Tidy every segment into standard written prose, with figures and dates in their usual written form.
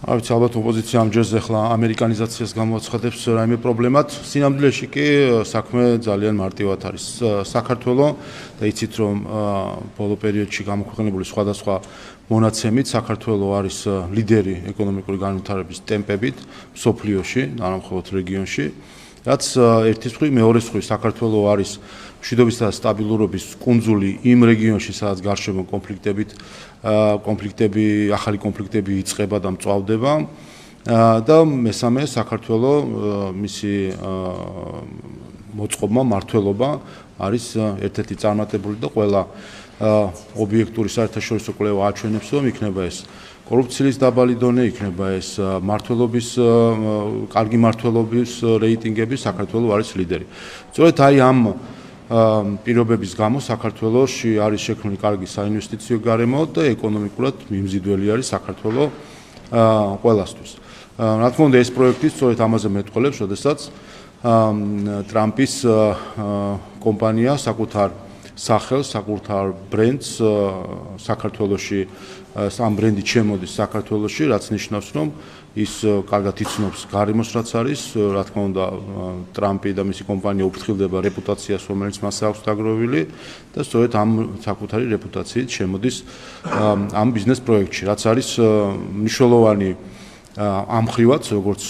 Avets albat ოპოზიცია ამჯერზე ახლა ამერიკანიზაციას გამოაცხადებს რაიმე პრობლემად. Სინამდვილეში კი საქმე ძალიან მარტივად არის. საქართველოს და იცით რომ ბოლო პერიოდში გამოქვეყნებული სხვადასხვა მონაცემით საქართველოს არის ლიდერი ეკონომიკური განვითარების ტემპებით მსოფლიოში, არა მხოლოდ რეგიონში. რაც ერთის მხრივ, მეორეს მხრივ საქართველოს არის მშვიდობისა და სტაბილურობის კუნძული იმ რეგიონში, სადაც გარშემო ახალი კონფლიქტები იწყება და მწვავდება და მესამე საქართველოს მისი მოწყობა, მმართველობა არის ერთ-ერთი წარმატებული და ყველა ობიექტური საერთაშორისო კვლევა აჩვენებს, რომ იქნება ეს კორუფციის დაბალი დონე, იქნება ეს კარგი მმართველობის რეიტინგები, საქართველოს არის ლიდერი. სწორედ აი ამ პირობების გამო საქართველოში არის შექმნილი კარგი საინვესტიციო გარემო და ეკონომიკურად მიმზიდველი არის საქართველოს ყველასთვის. რა თქმა უნდა, ეს პროექტი სწორედ ამაზე მეტყველებს, როდესაც ტრამპის კომპანია საკუთარ სახელს, საკუთარ ბრენდს საქართველოში ამ ბრენდი შემოდის საქართველოში, რაც ნიშნავს, რომ ის კარგად იცნობს გარემოს, რაც არის, რა თქმა უნდა, ტრამპი და მისი კომპანია უფრთხილდება რეპუტაციას, რომელიც მას აქვს დაგროვილი და სწორედ ამ საკუთარი რეპუტაციით შემოდის ამ ბიზნეს პროექტში, რაც არის მნიშვნელოვანი ამ მხრივაც, როგორც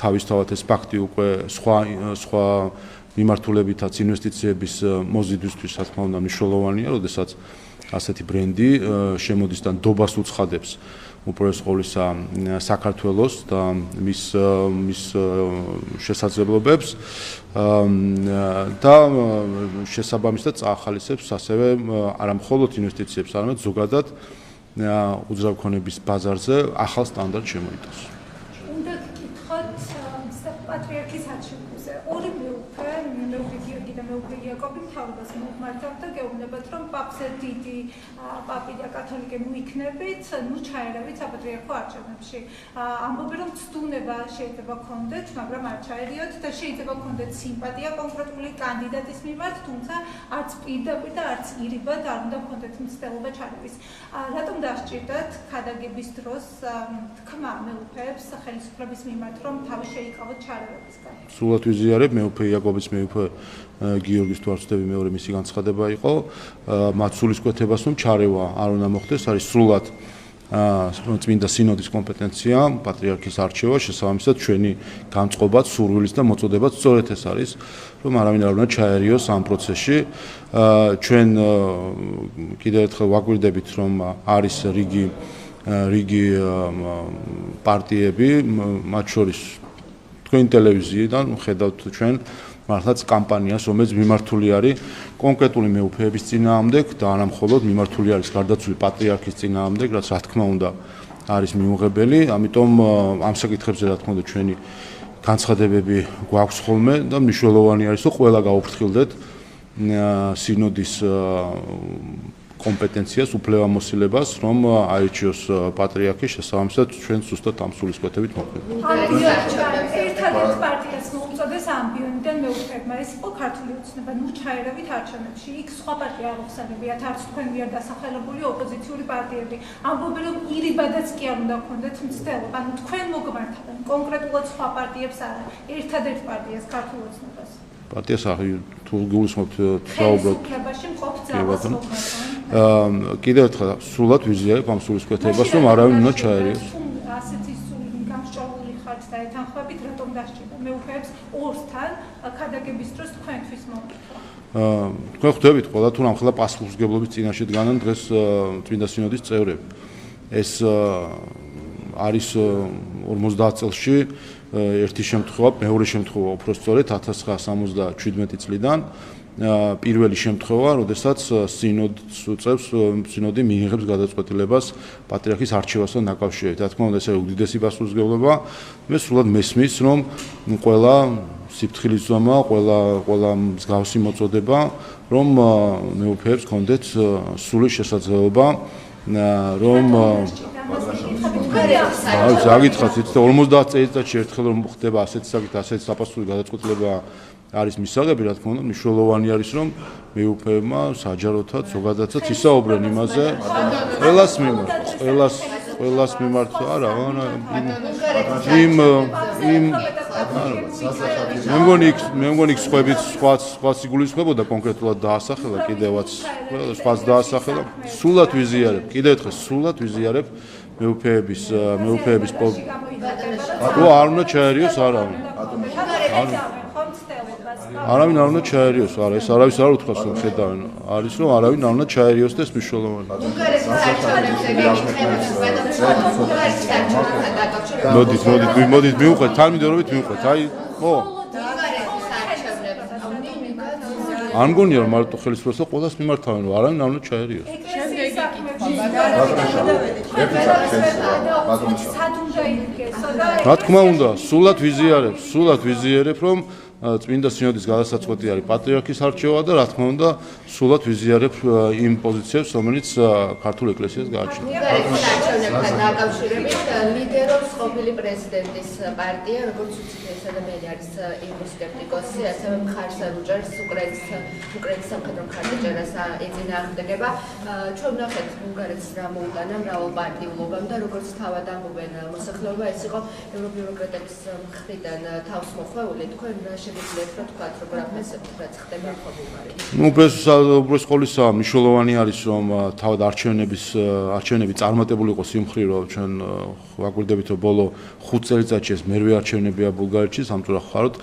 თავისთავად ეს ფაქტი უკვე სხვა მიმართულებითაც ინვესტიციების მოზიდვისთვის, რა თქმა უნდა, მნიშვნელოვანია, როდესაც ასეთი ბრენდი შემოდის და ნდობას უცხადებს უპირველეს ყოვლისა საქართველოს და მის შესაძლებლობებს და შესაბამისად წაახალისებს ასევე არა მხოლოდ ინვესტიციებს, არამედ ზოგადად უძრავ ქონების ბაზარზე ახალ სტანდარტს შემოიტანს. უნდა გკითხოთ პატრიარქის არჩევნებზე. ორი მეუღლე გიორგი და მეუღლე იაკობი მთავრობას მოუმართავთ და გეუბნებათ, რომ პაპზე დიდი პაპი და კათოლიკე მოიქნებით, ჩაერავით საპატრიარქო არჩევნებში. ამბობენ, რომ ცდუნება შეიძლება გქონდეთ, მაგრამ არ ჩაერიოთ და შეიძლება გქონდეთ სიმპათია კონკრეტული კანდიდატის მიმართ, თუმცა არც პირდაპირ და არც ირიბად არ უნდა გქონდეთ მცდელობა ჩარევის. რატომ დასჭირდათ ქადაგების დროს თქმა მეუღლეებს ხელისუფლების მიმართ, რომ თავი შეიკავოთ ჩარევებისგან? სრულად ვიზიარებ, მეუფე იაკობის მეუფე გიორგის თუ არ ვცდები, მეორე მისი განცხადება იყო, მათ სულისკვეთებას რომ ჩარევა არ უნდა მოხდეს, არის სრულად წმინდა სინოდის კომპეტენცია, პატრიარქის არჩევა, შესაბამისად ჩვენი განწყობაც, სურვილიც და მოწოდებაც სწორედ ეს არის, რომ არავინ არ უნდა ჩაერიოს ამ პროცესში. ჩვენ კიდევ ერთხელ ვაკვირდებით, რომ არის რიგი პარტიები, მათ შორის თქვენ ტელევიზიიდან ხედავთ ჩვენ მართლაც კამპანიას, რომელიც მიმართული არის კონკრეტული მეუფეების წინააღმდეგ და არა მხოლოდ მიმართული არის გარდაცვლილი პატრიარქის წინააღმდეგ, რაც რა თქმა უნდა არის მიუღებელი. ამიტომ ამ საკითხებზე რა თქმა უნდა ჩვენი განცხადებები გვაქვს ხოლმე და მნიშვნელოვანი არის, რომ ყველა გაუფრთხილდეთ სინოდის კომპეტენციას, უფლებამოსილებას, რომ აირჩიოს პატრიარქი, შესაბამისად ჩვენ ზუსტად ამ სულისკვეთებით მოხდება. ერთადერთ პარტიას მოუწოდეს ამბიონიდან მეუფეებმა, ეს იყო ქართული ოცნება, ჩაერავით არჩევნებში. იქ სხვა პარტია არ უხსენებიათ, არც თქვენ მიერ დასახელებული ოპოზიციური პარტიები. ამბობენ, რომ ირიბადაც კი არ უნდა გქონდეთ მცდელობა. თქვენ მოგმართავენ კონკრეტულად სხვა პარტიებს არა, ერთადერთ პარტიას ქართულ ოცნებას. პარტიას თუ გულისხმობთ საუბრობთ კიდევ ერთხელ სრულად ვიზიარებ ამ სულისკვეთებას, რომ არავინ უნდა ჩაერიოს. ასეთი გამსჭვალული ხართ და ეთანხმებით, რატომ დასჭირდა მეუფეებს ორსთან ქადაგების დროს თქვენთვის მომკითხვა? თქვენ ხვდებით ყველა თუ რამხელა პასუხისმგებლობის წინაშე დგანან დღეს წმინდა სინოდის წევრები. ეს არის 50 წელში ერთი შემთხვევა, მეორე შემთხვევა უფრო სწორედ 1977 წლიდან პირველი შემთხვევა, როდესაც სინოდი მიიღებს გადაწყვეტილებას პატრიარქის არჩევასთან დაკავშირებით. რა თქმა უნდა, ეს უდიდესი პასუხისმგებლობა. მე სრულად მესმის, რომ ყველა სიფრთხილის ზომა, ყველა მსგავსი მოწოდება, რომ მეუფეებს ჰქონდეთ სრული შესაძლებლობა, რომ ზაგითხათ 50 წელიწადში ერთხელ რომ ხდება ასეთი საკითხი, ასეთი საპასუხო გადაწყვეტილება არის მისაღები, რა თქმა უნდა, მნიშვნელოვანი არის, რომ მეუფეებმა საჯაროთაც, ზოგადადაც ისაუბრენ იმაზე, ყველას მიმართ, ყველას ყველას მიმართ არა მე მგონი სხვა სიგულისხმებოდა კონკრეტულად დაასახელა კიდევაც სხვას დაასახელა სულად ვიზიარებ კიდევ ერთხელ სულად ვიზიარებ მეუფეების არ უნდა ჩაერიოს არავინ არ უნდა ჩაერიოს არა ეს არავის არ უთქვას რომ ხედავენ არის რომ არავინ არ უნდა ჩაერიოს და ეს მნიშვნელოვანია მოდით მივუყვეთ თანმიმდევრობით მივუყვეთ აი ხო არ მგონია რომ მარტო ხელისუფლება ყველას მიმართავენ რომ არავინ არ უნდა ჩაერიოს რა თქმა უნდა სულად ვიზიარებ რომ წმინდა სინოდის გადასაწყვეტი არის პატრიარქის არჩევა და რა თქმა უნდა სულად ვიზიარებ იმ პოზიციებს რომელიც ქართულ ეკლესიას გააჩნია. არჩევნებთან დაკავშირებით ლიდერობს ყოფილი პრეზიდენტის პარტია, როგორც უცით ეს ადამიანი არის ევროსკეპტიკოსი, ასევე მხარს უჭერს უკრაინის სამხედრო მხარდაჭერას ეწინააღმდეგება. ჩვენ ვნახეთ ბულგარეთს რა მოუტანა მრავალპარტიულობამ და როგორც თავად ამბობენ მოსახლეობა ეს იყო ევრობიუროკრატების მხრიდან თავს მოხვეული თქვენ უბრალოდ ყოვლისა მნიშვნელოვანი არის რომ თავად არჩევნები წარმატებული იყოს იმ მხრივ რომ ჩვენ ვაკვირდებით რომ ბოლო 5 წელიწადში ეს მერვე არჩევნებია ბულგარეთში სამწუხაროდ ხაროთ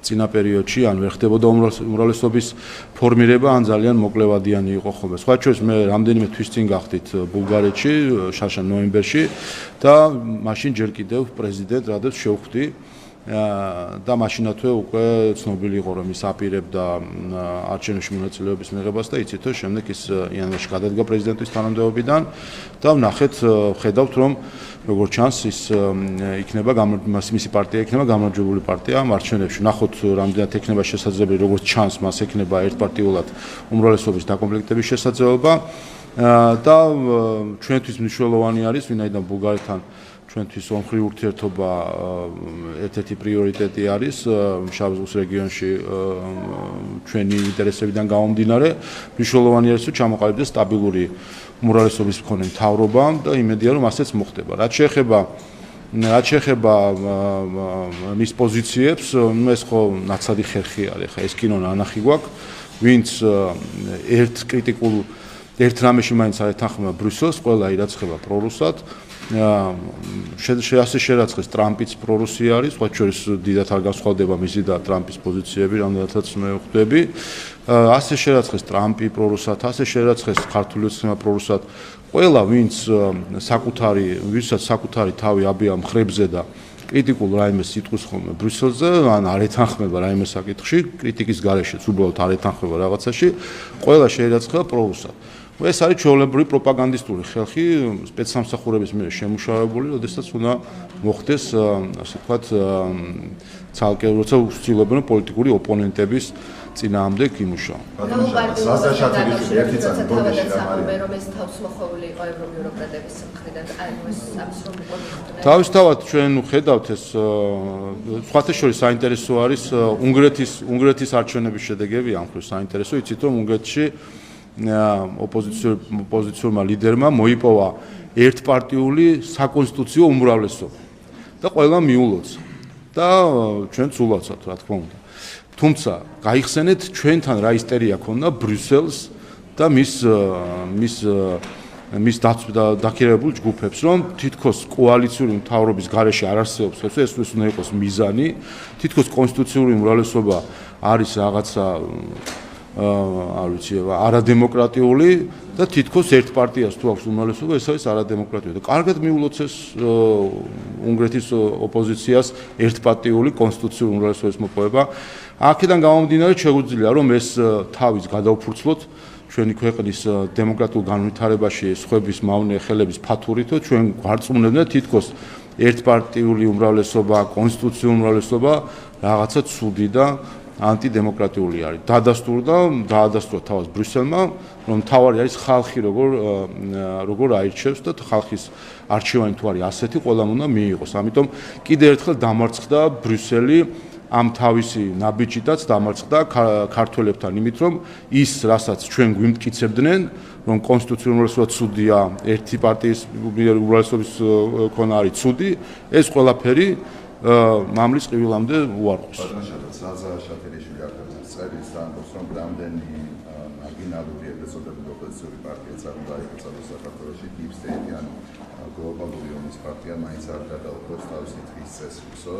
წინა პერიოდში ან ვერ ხდებოდა უმრავლესობის ფორმირება ან ძალიან მოკლევადიანი იყო ხოლმე. სხვა შორის მე რამდენიმე თვის წინ გავხდით ბულგარეთში შარშან ნოემბერში და მაშინ ჯერ კიდევ პრეზიდენტ რადევს შევხვდი და მაშინათვე უკვე ცნობილი იყო რომ ის აპირებდა არჩევნებში მონაწილეობის მიღებას და იცით რომ შემდეგ ის იანვარში გადადგა პრეზიდენტის თანამდებობიდან და ხედავთ რომ როგორც ჩანს ის იქნება მისი პარტია იქნება გამარჯვებული პარტია ამ არჩევნებში ნახოთ რამდენად ექნება შესაძლებელი როგორც ჩანს მას ექნება ერთპარტიულად უმრავლესობის დაკომპლექტების შესაძლებლობა და ჩვენთვის მნიშვნელოვანი არის ვინაიდან ბულგარეთთან ჩვენთვის ომხრივი ურთიერთობა ერთ-ერთი პრიორიტეტი არის შავ ზღვის რეგიონში ჩვენი ინტერესებიდან გამომდინარე მნიშვნელოვანი არის რომ ჩამოყალიბდეს სტაბილური უმრავლესობის მქონე მთავრობა და იმედია რომ ასეც მოხდება რაც შეეხება მის პოზიციებს ეს ხო ნაცადი ხერხი არის ხა ეს კინო ნანახი გვაქვს ვინც ერთ რამეში მაინც არ ეთანხმება ბრიუსელს ყველა ირაცხება პრორუსად ასე შერაცხეს ტრამპიც პრორუსი არის, სხვა შორის დიდად არ განსხვავდება მისი და ტრამპის პოზიციები, რამდენადაც მე ვხვდები. ასე შერაცხეს ტრამპი პრორუსად, ასე შერაცხეს ქართული ოცნება პრორუსად. ყველა ვინცაც საკუთარი თავი აბია მხრებზე და კრიტიკულ რაიმეს იტყვის ხოლმე ბრიუსელზე, ან არ ეთანხმება რაიმე საკითხში, კრიტიკის გარეშეც უბრალოდ არ ეთანხმება რაღაცაში, ყველა შეერაცხება პრორუსად. ეს არის ჩვეულებრივი პროპაგანდისტული ხალხი სპეცსამსახურების მიერ შემუშავებული, როდესაც უნდა მოხდეს, ასე ვთქვათ, ცალკე როცა ვცდილობენ პოლიტიკური ოპონენტების წინააღმდეგ იმუშავა. თავისთავად ჩვენ ხედავთ ეს სხვათა შორის საინტერესო არის უნგრეთის არჩევნების შედეგები ამ ხრივ საინტერესო იცით რომ უნგრეთში ოპოზიციურმა ლიდერმა მოიპოვა ერთპარტიული საკონსტიტუციო უმრავლესობა და ყველა მიულოცა და ჩვენც ულოცავთ რა თქმა უნდა თუმცა გაიხსენეთ ჩვენთან რა ისტერია ქონდა ბრიუსელს და მის დაქირავებულ ჯგუფებს რომ თითქოს კოალიციური მთავრობის გარეშე არ არსებობს ეს უნდა იყოს მიზანი თითქოს კონსტიტუციური უმრავლესობა არის რაღაცა არ ვიცი არადემოკრატიული და თითქოს ერთ პარტიას თუ აქვს უმრავლესობა ეს არის არადემოკრატიული და კარგად მიულოცეს უნგრეთის ოპოზიციას ერთპარტიული კონსტიტუციური უმრავლესობის მოპოვება აქედან გამომდინარე შეგვიძლია რომ ეს თავის გადაუფურცლოთ ჩვენი ქვეყნის დემოკრატიულ განვითარებაში სხვების მავნე ხელების ფათურითო ჩვენ გვარწმუნებდნენ თითქოს ერთპარტიული უმრავლესობა კონსტიტუციური უმრავლესობა რაღაცა ცუდი და ანტიდემოკრატიული არის. დაადასტურა თავად ბრიუსელმა, რომ თავარი არის ხალხი როგორ აირჩევს და ხალხის არჩევანი თუ არის ასეთი, ყველამ უნდა მიიღოს. ამიტომ კიდევ ერთხელ დამარცხდა ბრიუსელი ამ თავისი ნაბიჯითაც დამარცხდა ქართველებთან იმით, რომ ის, რასაც ჩვენ გვიმტკიცებდნენ, რომ კონსტიტუციურად ცუდია ერთი პარტიის უმრავლესობის ქონა არის ცუდი, ეს ყველაფერი მამლის ყივილამდე უარყოფს. ზაზა შათელიშვილი არქივს წერს ამბობს, რომ რამდენი მარგინალური ეპიზოდები ოპოზიციური პარტიაც არ უნდა იყოს საქართველოში, დიპსტეიტიან გლობალური ომის პარტია მაინც არ გადაუხდებს თავისი დღის წესრიგსო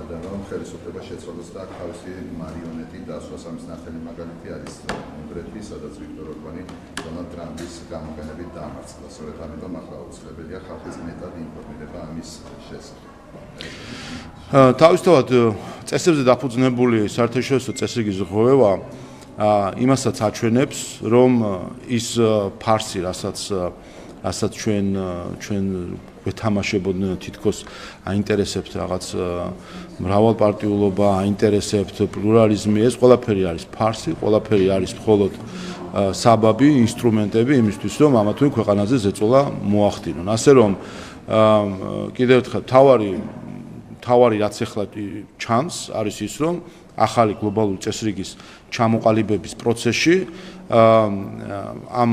და რომ ხელისუფლება შეცვალოს და თავისი მარიონეტი დასვას. ამის ნათელი მაგალითი არის უნგრეთი, სადაც ვიქტორ ორბანი დონალდ ტრამპის გამოყენებით დამარცხდა. სწორედ ამიტომ ახლა აუცილებელია ხალხის მეტად ინფორმირება ამის შესახებ. თავისთავად წესებზე დაფუძნებული საერთაშორისო წესრიგის ღოვევა იმასაც აჩვენებს, რომ ის ფარსი, რასაც ჩვენ ვეთამაშებოდნენ თითქოს აინტერესებთ რაღაც მრავალპარტიულობა, აინტერესებთ პლურალიზმი, ეს ყველაფერი არის ფარსი, ყველაფერი არის მხოლოდ საბაბი, ინსტრუმენტები იმისთვის, რომ ამა თუ იმ ქვეყანაზე ზეწოლა მოახდინონ. ასე რომ კიდევ ერთხელ თავარი რაც ახლა ჩანს არის ის, რომ ახალი გლობალური წესრიგის ჩამოყალიბების პროცესში ამ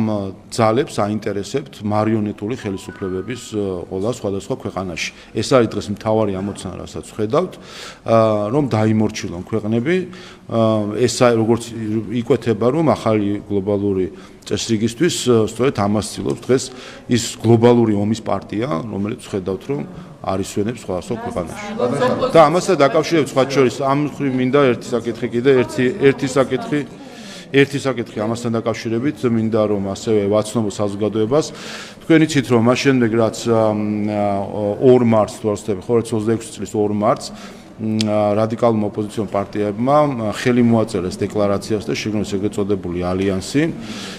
ძალებს აინტერესებთ მარიონეტული ხელისუფლებების ყველა სხვადასხვა ქვეყანაში. ეს არის დღეს მთავარი ამოცანა, რასაც ვხედავთ, რომ დაიმორჩილონ ქვეყნები. ეს როგორც იკვეთება, რომ ახალი გლობალური წესრიგისთვის სწორედ ამას ცდილობს დღეს ის გლობალური ომის პარტია, რომელიც ვხედავთ, რომ არისვენებს სხვადასხვა ქვეყანაში. და ამასთან დაკავშირებით სხვა შორის ამ მხრივ მინდა ერთი საკითხი ამასთან დაკავშირებით მინდა რომ ასევე ვაცნობო საზოგადოებას. თქვენ იცით რომ მას შემდეგ რაც 2 მარტს თუ არ ვცდები, 2026 წლის 2 მარტს რადიკალურმა ოპოზიციურ პარტიებმა ხელი მოაწერეს დეკლარაციას და შეგნოს ეგრეთ წოდებული ალიანსი,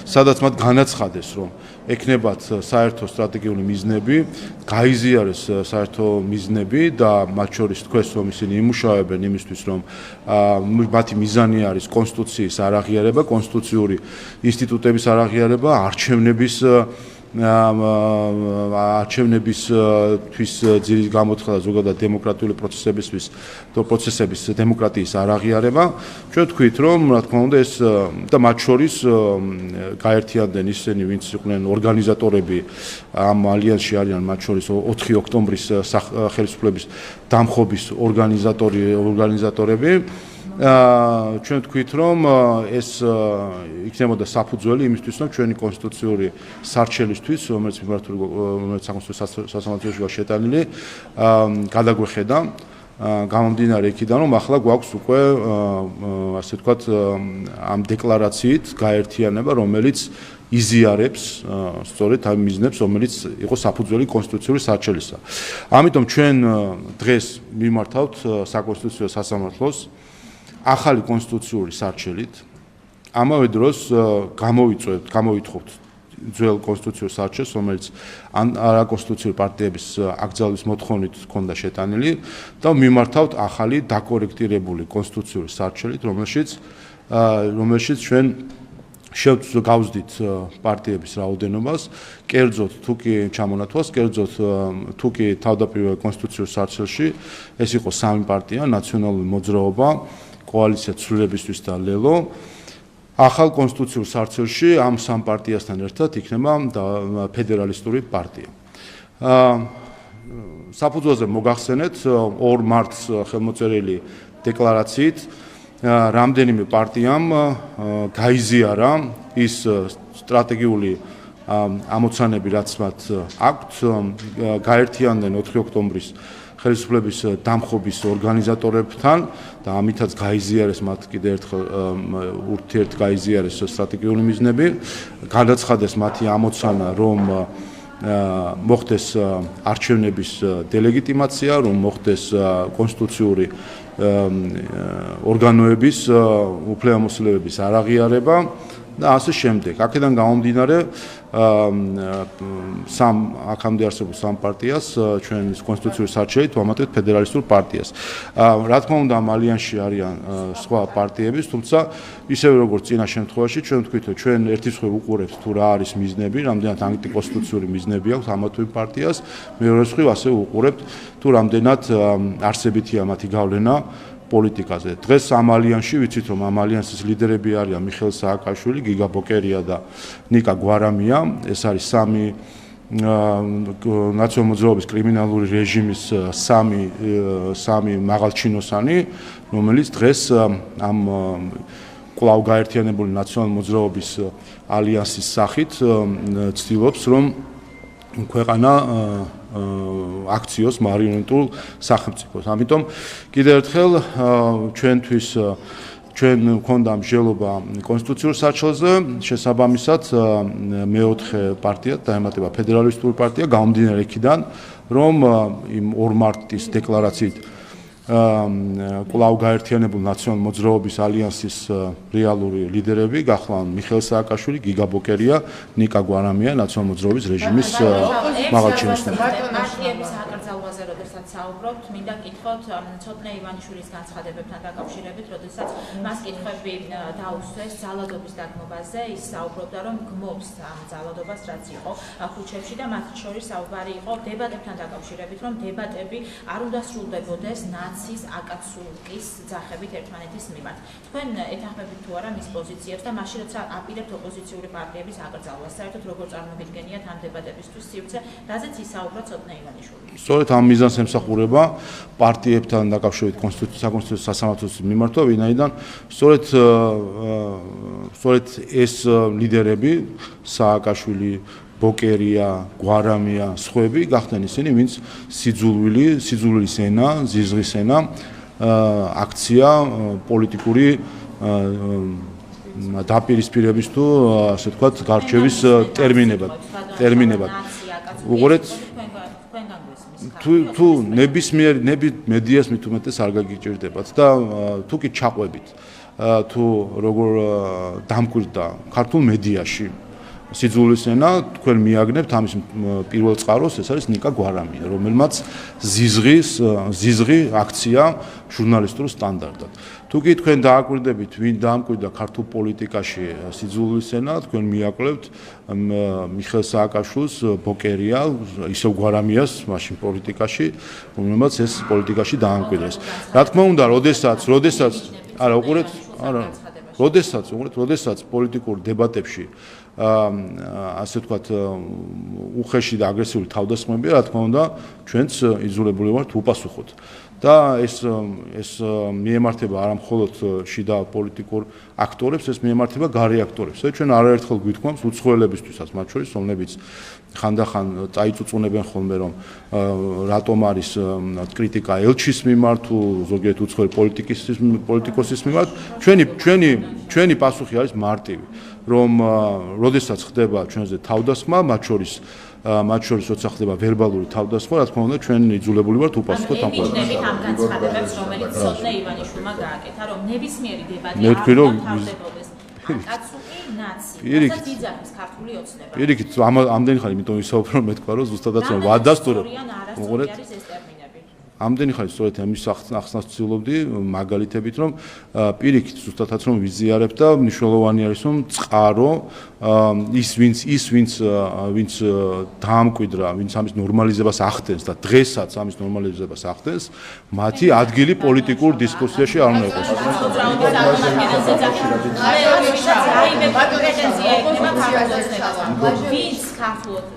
სადაც მათ განაცხადეს, რომ ეკნებათ საერთო სტრატეგიული მიზნები, გაიზიარეს საერთო მიზნები და მათ შორის თქვეს, რომ ისინი იმუშავებენ იმისთვის, რომ მათი მიზანი არის კონსტიტუციის არაღიარება, კონსტიტუციური ინსტიტუტების არაღიარება, არჩევნებისთვის ძირის გამოცხადა ზოგადად დემოკრატიული პროცესების დემოკრატიის არაღიარება. ჩვენ ვთქვით, რომ რა თქმა უნდა ეს და მათ შორის გაერთიანდნენ ისინი, ვინც იყვნენ ორგანიზატორები ამ ალიანსში არიან, მათ შორის 4 ოქტომბრის ხელისუფლების დამხობის ორგანიზატორები. ჩვენ თქვით, რომ ეს იქნებოდა საფუძველი იმისთვის, რომ ჩვენი კონსტიტუციური სარჩელისთვის, რომელიც საკონსტიტუციო სასამართლოში შეტანილი, გადაგვეხედა. გამომდინარე იქიდან, რომ ახლა გვაქვს უკვე ასე ვთქვათ ამ დეკლარაციით გაერთიანება, რომელიც იზიარებს სწორედ ამ მიზნებს, რომელიც იყო საფუძველი კონსტიტუციური სარჩელისა. ამიტომ ჩვენ დღეს მიმართავთ საკონსტიტუციო სასამართლოს ახალი კონსტიტუციური სარჩელით. ამავე დროს გამოვითხოვთ ძველ კონსტიტუციურ სარჩელს, რომელიც არაკონსტიტუციური პარტიების აკრძალვის მოთხოვნით ჰქონდა შეტანილი და მიმართავთ ახალი დაკორექტირებული კონსტიტუციური სარჩელით, რომელშიც ჩვენ გავზდით პარტიების რაოდენობას, კერძოდ თუ კი ჩამონათვალს, კერძოდ თუ კი თავდაპირველ კონსტიტუციურ სარჩელში ეს იყო 3 პარტია, ნაციონალური მოძრაობა, კოალიცია ცვლილებისთვის და ლელო. ახალ კონსტიტუციურ სარჩელში ამ 3 პარტიასთან ერთად იქნება ფედერალისტური პარტია. საფუძველზე მოგახსენეთ 2 მარტს ხელმოწერილი დეკლარაციით რამდენიმე პარტიამ გაიზიარა ის სტრატეგიული ამოცანები, რაც მათ აქვთ, გაერთიანდნენ 4 ოქტომბრის ხელისუფლების დამხობის ორგანიზატორებთან და ამითაც გაიზიარეს მათ კიდევ ერთხელ გაიზიარეს სტრატეგიული მიზნები, განაცხადეს მათი ამოცანა, რომ მოხდეს არჩევნების დელეგიტიმაცია, რომ მოხდეს კონსტიტუციური ორგანოების უფლებამოსილებების არაღიარება და ასე შემდეგ. აქედან გამომდინარე აქამდე არსებულ 3 პარტიას ჩვენ კონსტიტუციური სარჩელით ვამატებთ ფედერალისტურ პარტიას. რა თქმა უნდა ამ ალიანსში არიან სხვა პარტიები, თუმცა ისევე როგორც წინა შემთხვევაში ჩვენ ვთქვით, რომ ჩვენ ერთის მხრივ უყურებთ თუ რა არის მიზნები, რამდენად ანტიკონსტიტუციური მიზნები აქვს ამა თუ იმ პარტიას, მეორე მხრივ ასევე უყურებთ თუ რამდენად არსებითია მათი გავლენა პოლიტიკაზე. დღეს ამ ალიანსში ვიცით რომ ამ ალიანსის ლიდერები არიან მიხეილ სააკაშვილი, გიგა ბოკერია და ნიკა გვარამია. ეს არის სამი ნაციონალურ მოძრაობის კრიმინალური რეჟიმის სამი მაღალჩინოსანი, რომელიც დღეს ამ კვლავ გაერთიანებული ნაციონალური მოძრაობის ალიანსის სახით ცდილობს რომ ქვეყანა აქციოს მარიონეტულ სახელმწიფოს. ამიტომ კიდევ ერთხელ ჩვენთვის ჩვენ გვქონდა მსჯელობა კონსტიტუციურ საჩხელზე, შესაბამისად მეოთხე პარტია დაემატება ფედერალისტური პარტია გამომდინარე იქიდან, რომ იმ 2 მარტის დეკლარაციით კვლავ გაერთიანებული ნაციონალური მოძრაობის ალიანსის რეალური ლიდერები გახლავთ მიხეილ სააკაშვილი, გიგა ბოკერია, ნიკა გვარამია, ნაციონალური მოძრაობის რეჟიმის მაღალჩინოსნები. პარტიების აკრძალვაზე, როდესაც საუბრობთ, მინდა გითხოთ ცოტნე ივანიშვილის განცხადებებთან დაკავშირებით, როდესაც მას კითხვები დაუსვეს ძალადობის დაგმობაზე, ის საუბრობდა, რომ გმობს ამ ძალადობას, რაც იყო ქუჩებში და მათ შორის საუბარი იყო დებატებთან დაკავშირებით, რომ დებატები არ უნდა სრულდებოდეს ნაცის აკაცუკის ძახებით ერთმანეთის მიმართ. თქვენ ეთანხმებით თუ არა მის პოზიციებს და მაშინ როცა აპირებთ ოპოზიციური პარტიების აკრძალვას, საერთოდ როგორ წარმოგიდგენიათ ამ დებატებისთვის სივრცე, რაზეც ისაუბრა ცოტნე ივანიშვილი. სწორედ ამ მიზანს ემსახურება პარტიებთან დაკავშირებით საკონსტიტუციო სასამართლოს მიმართვა, ვინაიდან სწორედ ეს ლიდერები სააკაშვილი, ბოკერია, გვარამია, სხვები გახდნენ ისინი, ვინც სიძულვილის ენა, ზიზღის ენა აქცია პოლიტიკური დაპირისპირების თუ ასე ვთქვათ გარჩევის ტერმინებად. უყურეთ თუ ნებისმიერ მედიას მით უმეტეს არ გაგიჭირდებათ და თუ კი ჩაყვებით თუ როგორ დამკვირდა ქართულ მედიაში სიძულვილის ენა, თქვენ მიაგნებთ ამის პირველ წყაროს, ეს არის ნიკა გვარამია, რომელმაც ზიზღი აქცია ჟურნალისტურ სტანდარტად. თუ კი თქვენ დააკვირდებით, ვინ დაამკვიდრა ქართულ პოლიტიკაში სიძულვილის ენა, თქვენ მიაკლებთ მიხეილ სააკაშვილს, ბოკერია, ისევ გვარამიას მაშინ პოლიტიკაში, რომელმაც ეს პოლიტიკაში დაამკვიდრეს. რა თქმა უნდა, როდესაც პოლიტიკურ დებატებში ასე ვთქვათ უხეში და აგრესიული თავდასხმებია, რა თქმა უნდა, ჩვენც იძულებული ვართ უპასუხოთ. და ეს მიემართება არა მხოლოდ შიდა პოლიტიკურ აქტორებს, ეს მიემართება გარე აქტორებს. ჩვენ არაერთხელ გვითქვამს უცხოელებისთვისაც, მათ შორის რომლებიც ხანდახან წაიწუწუნებენ ხოლმე, რომ რატომ არის კრიტიკა ელჩის მიმართ თუ ზოგიერთ უცხოელ პოლიტიკოსის მიმართ. ჩვენი პასუხი არის მარტივი, რომ როდესაც ხდება ჩვენზე თავდასხმა, მათ შორის როცა ხდება ვერბალური თავდასხმა, რა თქმა უნდა, ჩვენ იძულებული ვართ უპასუხოთ ამ ყველაფერს. ამ განცხადებებს, რომელიც ცოტნე ივანიშვილმა გააკეთა, რომ ნებისმიერი დებატი არ თავდებოდეს. აკაცუკი ნაცი, რასაც იძახის ქართული ოცნება. პირიქით, ამდენი ხანი, იმიტომ ვისაუბრე, რომ მეთქვა, რომ ზუსტადაც რომ ვადასტურებ. უყურეთ. ამდენი ხანი სწორედ ამის ახსნას ვცდილობდი მაგალითებით, რომ პირიქით ზუსტადაც რომ ვიზიარებ და მნიშვნელოვანი არის რომ წყარო ის ვინც დაამკვიდრა, ვინც ამის ნორმალიზებას ახდენს და დღესაც ამის ნორმალიზებას ახდენს, მათი ადგილი პოლიტიკურ დისკუსიაში არ უნდა იყოს.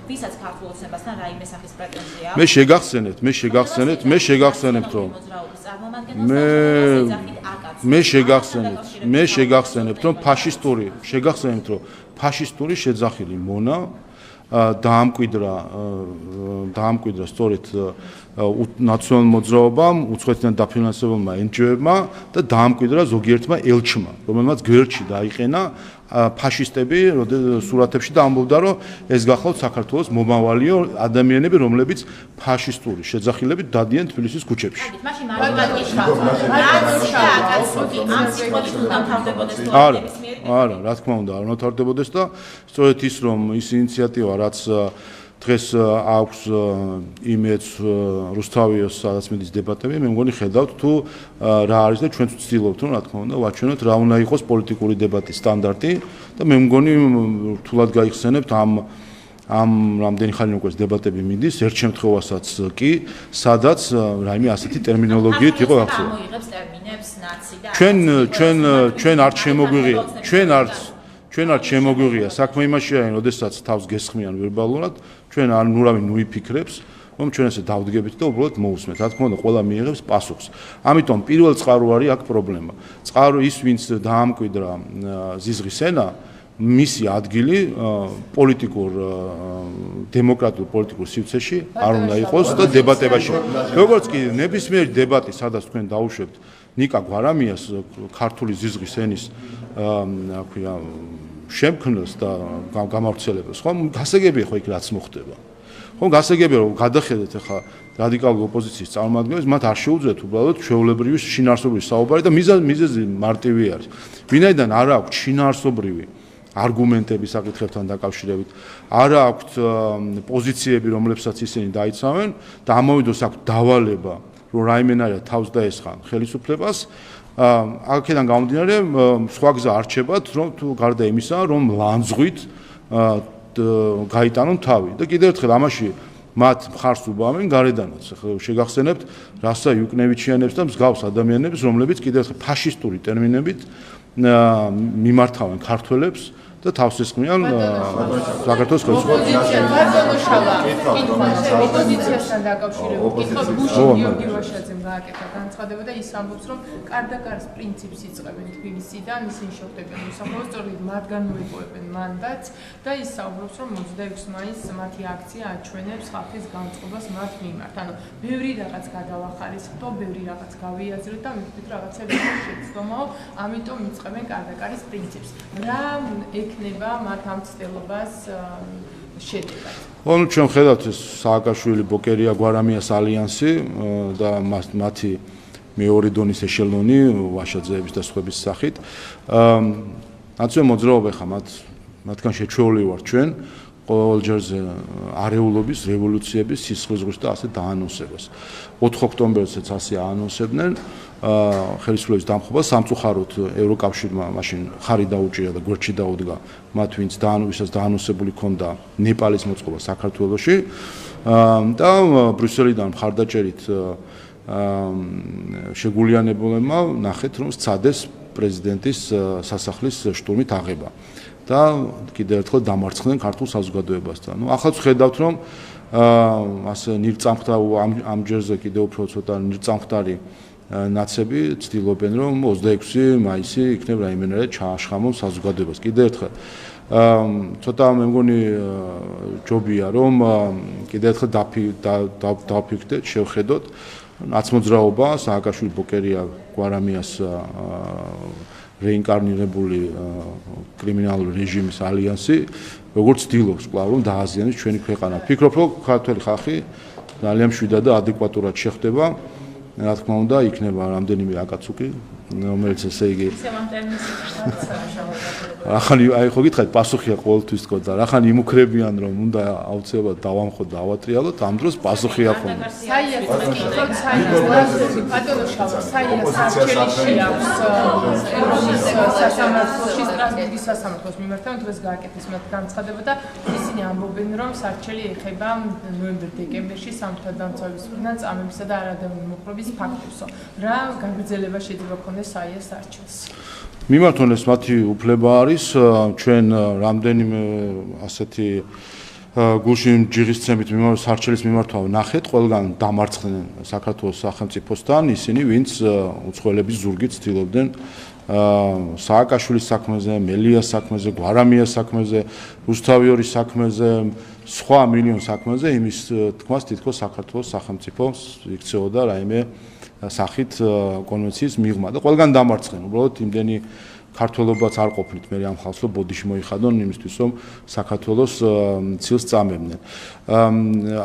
ვისაც ქართულ ოცნებასთან რაიმე სახის პრეტენზია აქვს? მე შეგახსენებთ რომ ფაშისტური შეძახილი მონა დაამკვიდრა სწორედ ნაციონალურ მოძრაობამ, უცხოეთიდან დაფინანსებულმა NGO-ებმა და დაამკვიდრა ზოგიერთმა ელჩმა, რომელმაც გვერდში დაიყენა ფაშისტები სურათებში და ამბობდა, რომ ეს გახლავთ საქართველოს მომავალიო ადამიანები, რომლებიც ფაშისტური შეძახილებით დადიან თბილისის ქუჩებში. არა, რა თქმა უნდა, არ უნდა თავდებოდეს და სწორედ ის რომ ის ინიციატივა, რაც დღეს აქვს იმედს რუსთავიოს სადაც მიდის დებატები, მე მგონი ხედავთ თუ რა არის და ჩვენც ვცდილობთ რომ რა თქმა უნდა ვაჩვენოთ რა უნდა იყოს პოლიტიკური დებატის სტანდარტი და მე მგონი რთულად გაიხსენებთ ამ რამდენი ხანი უკვე დებატები მიდის, ერთ შემთხვევასაც კი, სადაც რაიმე ასეთი ტერმინოლოგიით იყო აღწერილი. გამოიღებს ტერმინებს ნაცი და ჩვენ არ შემოგვიღია ჩვენ არ შემოგვიღია საქმე იმაშია რომ ოდესაც თავს გესხმიან ვერბალურად ჩვენ არ ნურავი ნუიფიქრებს რომ ჩვენ ესე დავდგებით და უბრალოდ მოусმეთ. რა თქმა უნდა, ყველა მიიღებს პასუხს. ამიტომ პირველ წყარო არის აქ პრობლემა. წყარო ის, ვინც დაამკვიდრა ზიზღის ენა, მისი ადგილი პოლიტიკურ დემოკრატიულ პოლიტიკურ სივრცეში არ უნდა იყოს და დებატებაში. როგორც კი ნებისმიერი დებატი, სადაც თქვენ დაუშვებთ ნიკა გვარამიას ქართული ზიზღის ენის აქვია შემქმნელს და გამავრცელებას, ხო, გასაგებია ხო იქ რაც მოხდება. ხო გასაგებია რომ გადახედეთ ახლა რადიკალური ოპოზიციის წარმომადგენლებს მათ არ შეუძლიათ უბრალოდ ჩვეულებრივი შინაარსობრივი საუბარი და მიზეზი მარტივი არის. ვინაიდან არ აქვს შინაარსობრივი არგუმენტები საკითხებთან დაკავშირებით, არ აქვს პოზიციები, რომლებსაც ისინი დაიცავენ და ამოვიდოს აქვს დავალება, რომ რაიმენარია თავს დაესხან ხელისუფლებას, აქედან გამომდინარე სხვა გზა არ რჩებათ, რომ თუ გარდა იმისა, რომ ლანძღვით გაიტანონ თავი და კიდევ ერთხელ ამაში მათ მხარს უბავენ გარედანაც. ახლა შეგახსენებთ რასა იუკნევიჩიანებს და მსგავს ადამიანებს, რომლებიც კიდევ ერთხელ ფაშისტური ტერმინებით მიმართავენ ქართველებს და თავს ესხმიან საქართველოს ოპოზიციასთან დაკავშირებით კითხვა გუშინ გიორგი ვაშაძემ გააკეთა განცხადება და ის ამბობს რომ კარდაკარის პრინციპს იწყებენ თბილისიდან ისინი შეხვდებიან უსაფრთხო სწორედ მათგან მოიპოვებენ მანდატს და ის საუბრობს რომ 26 მაისს მათი აქცია აჩვენებს ხალხის განწყობას მათ მიმართ. ანუ ბევრი რაღაც გადავახარისხდო, ბევრი რაღაც გავიაზრეთ და მივხვდით რაღაცები შეცდომაო, ამიტომ იწყებენ კარდაკარის პრინციპს. რა ექნება მათ ამ ცდელობას შედეგად. ანუ ჩვენ ხედავთ ეს სააკაშვილი ბოკერია გვარამიას ალიანსი და მათი მეორე დონის ეშელონი ვაშაძეების და სხვების სახით. აცვე მოძრაობა ხა მათგან შეჩვეული ვარ ჩვენ ყოველ ჯერზე არეულობის, რევოლუციების, სისხლისღვრის და ასე დაანონსებას. 4 ოქტომბერსაც ასე აანონსებდნენ ხელისუფლების დამხობას სამწუხაროდ ევროკავშირმა მაშინ ხარი დაუჭირა და გვერდში დაუდგა მათ ვინც ვისაც დაანონსებული ქონდა ნეპალის მოწყობა საქართველოში და ბრიუსელიდან მხარდაჭერით შეგულიანებულებმა ნახეთ რომ სცადეს პრეზიდენტის სასახლის შტურმით აღება და კიდევ ერთხელ დამარცხდნენ ქართულ საზოგადოებასთან. ნუ ახლა ვხედავთ რომ ასე ნირწამხთა ამ ჯერზე კიდევ უფრო ცოტა ნირწამხთარი ნაცები ცდილობენ რომ 26 მაისი იქნებ რაიმენერე ჩააშხამონ საზოგადოებას. კიდევ ერთხელ ცოტა მე მგონი ჯობია რომ კიდევ ერთხელ დავფიქრდეთ, შევხედოთ ნაცმოძრაობა სააკაშვილი ბოკერია გვარამიას რეინკარნირებული კრიმინალური რეჟიმის ალიანსი როგორც ცდილობს კვლავ რომ დააზიანოს ჩვენი ქვეყანა. ვფიქრობ რომ ქართველი ხალხი ძალიან მშვიდად და ადეკვატურად შეხვდება. რა თქმა უნდა, იქნება რამდენიმე აკაცუკი, რომელიც ესე იგი ახალი აი ხო გითხარით პასუხია ყოველთვის თქო და რახან იმუქრებიან რომ უნდა აუცილებლად დავამხოთ და ავატრიალოთ, ამ დროს პასუხი აქვს. საიას კითხავთ საიას ბატონო შავა საიას არჩევნებში აქვს სასამართლოში სტრასბურგის სასამართლოს მიმართან დღეს გააკეთეს მათ განცხადება და ისინი ამბობენ რომ სარჩელი ეხება ნოემბერ-დეკემბერში სამართალდამცავების მხრიდან წამებისა და არადევნული მოხმობის ფაქტებსო. რა გაგრძელება შეიძლება ქონდეს საიას არჩევნს? მიმართონეს მათი უფლება არის ჩვენ რამდენიმე ასეთი გულში ჯიღისცემით სარჩელის მიმართვა ვნახეთ, ყველგან დამარცხდნენ საქართველოს სახელმწიფოსთან ისინი, ვინც უცხოელების ზურგით ცდილობდნენ სააკაშვილის საქმეზე, მელიას საქმეზე, გვარამიას საქმეზე, რუსთავიორის საქმეზე, სხვა მილიონ საქმეზე იმის თქმას თითქოს საქართველოს სახელმწიფო იქცეოდა რაიმე სახით კონვენციის მიღმა და ყველგან დამარცხდნენ. უბრალოდ იმდენი ქართველობაც არ ყოფნით მე ამ ხალხს ბოდიში მოიხადონ იმისთვის რომ საქართველოს ცილს წამებდნენ.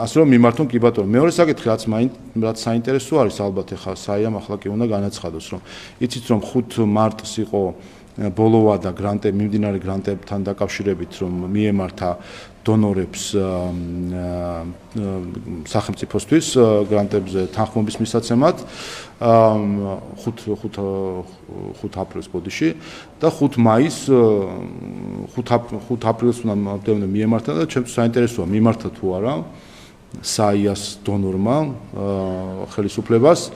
ასე რომ მიმართონ კი ბატონო მეორე საკითხი რაც საინტერესო არის ალბათ ახლა საიამ ახლა კი უნდა განაცხადოს რომ იცით რომ 5 მარტს იყო ბოლოვა და მიმდინარე გრანტებთან დაკავშირებით რომ მიემართა დონორებს სახელმწიფოსთვის გრანტებზე თანხმობის მისაცემად 5 აპრილს ბოდიში და 5 მაისს 5 აპრილს უნდა მიემართა და ჩემთვის საინტერესოა მიმართა თუ არა საიას დონორმა ხელისუფლებას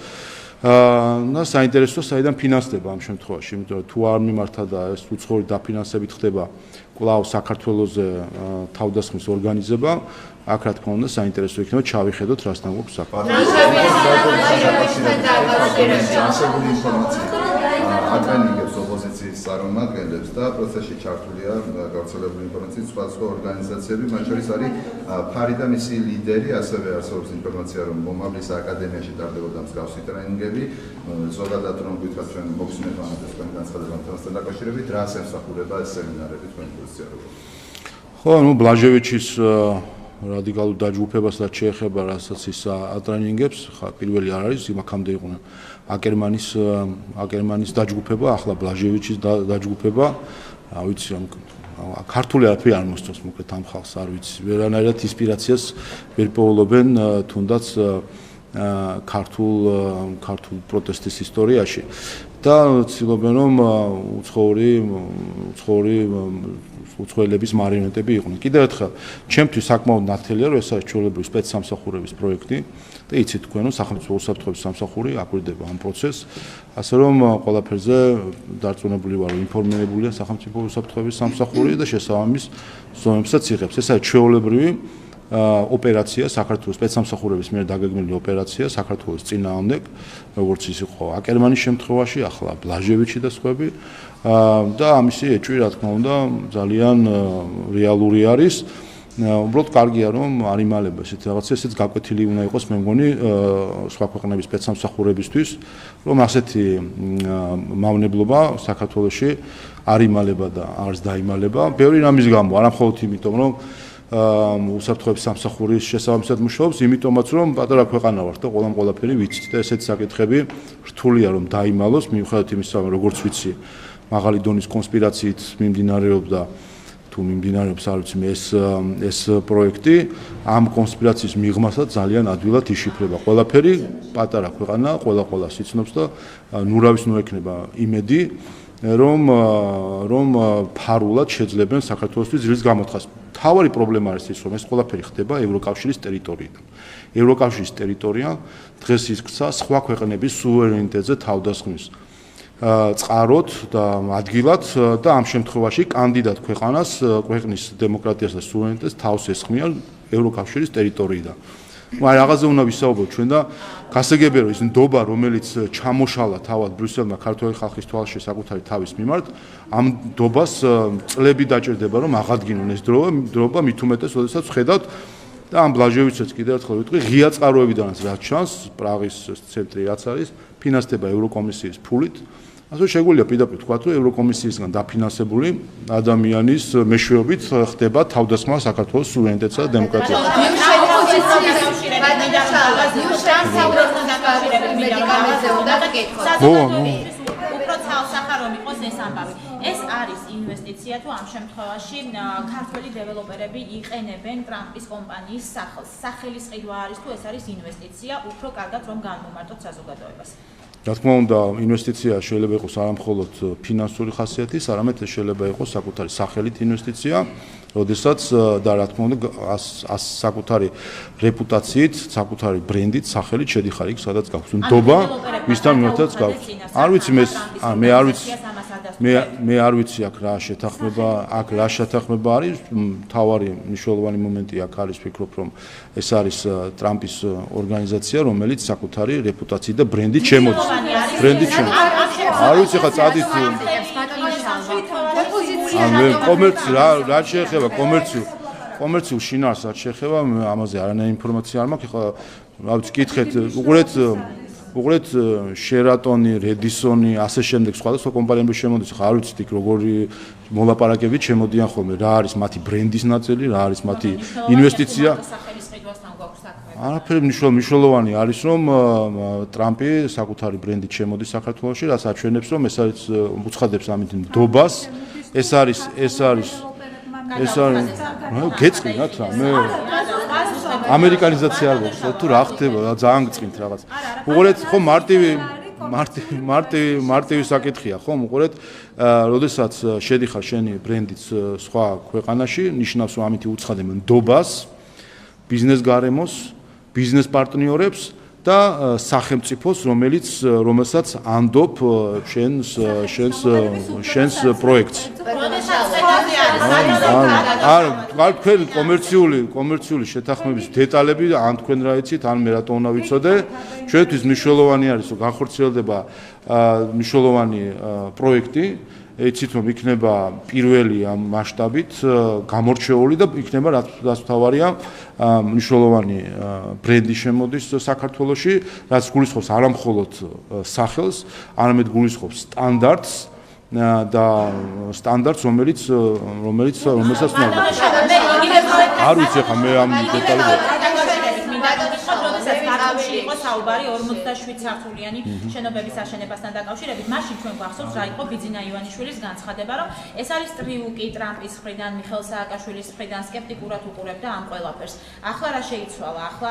და საინტერესოა საიდან ფინანსდება ამ შემთხვევაში, იმიტომ რომ თუ არ მიმართა და ეს უცხოური დაფინანსებით ხდება კვლავ საქართველოზე თავდასხმის ორგანიზება, აქ რა თქმა უნდა საინტერესო იქნება ჩავიხედოთ რასთან გვაქვს აკრენიგებს ოპოზიციის წარმომადგენლებს და პროცესში ჩართულია გავრცელებული ინფორმაციის სხვა ორგანიზაციები, მათ შორის არის ფარი და მისი ლიდერი, ასევე არსებობს ინფორმაცია, რომ მომავლის აკადემიაში ტარდებოდა მსგავსი ტრენინგები, ზოგადად რომ გითხრათ ჩვენ მოგხსნათ ამას თქვენ განცხადებასთან დაკავშირებით, რას ემსახურება ეს სემინარები თქვენ პოზიცია როგორ? ხო, ნუ ბლაჟევიჩის რადიკალურ დაჯგუფებას რაც შეეხება, რასაც ის ატრენინგებს, ხა პირველი არ არის, იმაქამდე იყვნენ აკერმანის დაჯგუფება, ახლა ბლაჟევიჩის დაჯგუფება, რა ვიცი, ქართული არაფერი არ მოსწონს მოკლედ ამ ხალხს, არ ვიცი, ვერანაირად ინსპირაციას ვერ პოულობენ თუნდაც ქართულ პროტესტის ისტორიაში და ცდილობენ რომ უცხოელების მარიონეტები იყვნენ. კიდევ ერთხელ, ჩემთვის საკმაოდ ნათელია, რომ ეს არის ჩვეულებრივი სპეცსამსახურების პროექტი და იცით თქვენ, რომ სახელმწიფო უსაფრთხოების სამსახური აკვირდება ამ პროცესს, ასე რომ ყველაფერზე დარწმუნებული ვარ, რომ ინფორმირებულია სახელმწიფო უსაფრთხოების სამსახური და შესაბამის ზომებსაც იღებს. ეს არის ჩვეულებრივი ოპერაცია, საქართველოს სპეცსამსახურების მიერ დაგეგმილი ოპერაცია საქართველოს წინააღმდეგ, როგორც ის იყო აკერმანის შემთხვევაში, ახლა ბლაჟევიჩი და სხვები. და ამისი ეჭვი, რა თქმა უნდა, ძალიან რეალური არის. უბრალოდ კარგია, რომ არ იმალება ესეთი რაღაცა, ესეც გაკვეთილი უნდა იყოს, მე მგონი, სხვა ქვეყნების სპეცსამსახურებისთვის, რომ ასეთი მავნებლობა საქართველოში არ იმალება და არც დაიმალება. ბევრი რამის გამო, არა მხოლოდ იმიტომ, რომ უსაფრთხოების სამსახურის შესაბამისად მუშაობს, იმიტომაც რომ პატარა ქვეყანა ვართ და ყველაფერი ვიცით და ესეთი საკითხები რთულია რომ დაიმალოს, მიუხედავად იმისა, რომ როგორც ვიცი, მაღალი დონის კონსპირაციით მიმდინარეობდა თუ მიმდინარეობს არ ვიცი ეს პროექტი, ამ კონსპირაციის მიღმასაც ძალიან ადვილად იშიფრება. ყველაფერი პატარა ქვეყანა, ყველა სიცნობს და ნურავის ნუ ექნება იმედი, რომ ფარულად შეძლებენ საქართველოსთვის ძილის გამოთხას. თავარი პრობლემა არის ის, რომ ეს ყველაფერი ხდება ევროკავშირის ტერიტორიიდან. ევროკავშირის ტერიტორია დღეს იქცა სხვა ქვეყნების სუვერენიტეტზე თავდასხმის წყაროდ და ადგილად და ამ შემთხვევაში კანდიდატ ქვეყნის დემოკრატიას და სუვერენიტეტს თავს ესხმიან ევროკავშირის ტერიტორიიდან. მაგრამ რაღაცა უნდა ვისაუბროთ ჩვენ და გასაგებია რომ ის ნდობა რომელიც ჩამოშალა თავად ბრიუსელმა ქართული ხალხის თვალში საკუთარი თავის მიმართ ამ ნდობას წლები დაჭირდება რომ აღადგინონ ეს დროება მით უმეტეს როდესაც ხედავთ და ამ ბლაჟევიჩსაც კიდევ ერთხელ ვიტყვი ღია წყაროებიდანაც რაც ჩანს პრაღის ცენტრი რაც არის ფინანსდება ევროკომისიის ფულით ასე შეგვიძლია პირდაპირ თქვა რომ ევროკომისიისგან დაფინანსებული ადამიანის მეშვეობით ხდება თავდასხმა საქართველოს სუვერენიტეტსა და დემოკრატიას ეს არის ინვესტიცია თუ ამ შემთხვევაში ქართველი დეველოპერები იყენებენ ტრამპის კომპანიის სახელს. სახელის ყიდვა არის თუ ეს არის ინვესტიცია, უფრო კარგად რომ განმომარტოთ საზოგადოებას. რა თქმა უნდა, ინვესტიცია შეიძლება იყოს არა მხოლოდ ფინანსური ხასიათის, არამედ შეიძლება იყოს საკუთარი სახელით ინვესტიცია, როდესაც და რა თქმა უნდა, საკუთარი რეპუტაციით, საკუთარი ბრენდით, სახელით შედიხარ იქ, სადაც გაქვს ნდობა, მისთან მიმართაც გაქვს. არ ვიცი მე არ ვიცი აქ რა შეთანხმება არის, მთავარი მნიშვნელოვანი მომენტი აქ არის, ვფიქრობ, რომ ეს არის ტრამპის ორგანიზაცია, რომელიც საკუთარი რეპუტაციით და ბრენდით შემოდის. არ ვიცი ხა წადით რა შეეხება კომერციულ შინაარსს რაც შეეხება ამაზე არანაირი ინფორმაცია არ მაქვს ხა რა ვიცი კითხეთ უყურეთ შერატონი, რედისონი, ასე შემდეგ სხვადასხვა კომპანიები შემოდის ხა არ ვიცით იქ როგორი მოლაპარაკებით შემოდიან ხოლმე რა არის მათი ბრენდის ნაწილი, რა არის მათი ინვესტიცია არაფერი მნიშვნელოვანი არის რომ ტრამპი საკუთარი ბრენდით შემოდის საქართველოში, რაც აჩვენებს რომ ეს არის უცხადებს ამით ნდობას, ეს არის გეწყინათ რა მე ამერიკანიზაცია არ გვაქვს თუ რა ხდება ძალიან გწყინთ რაღაც. უყურეთ ხო მარტივი საკითხია ხო უყურეთ როდესაც შედიხარ შენი ბრენდით სხვა ქვეყანაში ნიშნავს რომ ამით უცხადებენ ნდობას ბიზნეს გარემოს ბიზნეს პარტნიორებს და სახელმწიფოს, რომელსაც ანდობ შენს პროექტს. არ თქვენ კომერციული შეთანხმების დეტალები ან თქვენ რა იცით, ან მე რატო უნდა ვიცოდე, ჩვენთვის მნიშვნელოვანი არის, რომ განხორციელდება მნიშვნელოვანი პროექტი, იცით რომ იქნება პირველი ამ მასშტაბით გამორჩეული და იქნება რაც მთავარია მნიშვნელოვანი ბრენდი შემოდის საქართველოში, რაც გულისხმობს არა მხოლოდ სახელს, არამედ გულისხმობს სტანდარტს და სტანდარტს, რომელსაც არ ვიცი ხა მე ამ დეტალებს იყო საუბარი 47 სართულიანი შენობების აშენებასთან დაკავშირებით. მაშინ ჩვენ გვახსოვს რა იყო ბიძინა ივანიშვილის განცხადება, რომ ეს არის ტრიუკი ტრამპის მხრიდან, მიხეილ სააკაშვილის მხრიდან სკეპტიკურად უყურებდა ამ ყველაფერს. ახლა რა შეიცვალა? ახლა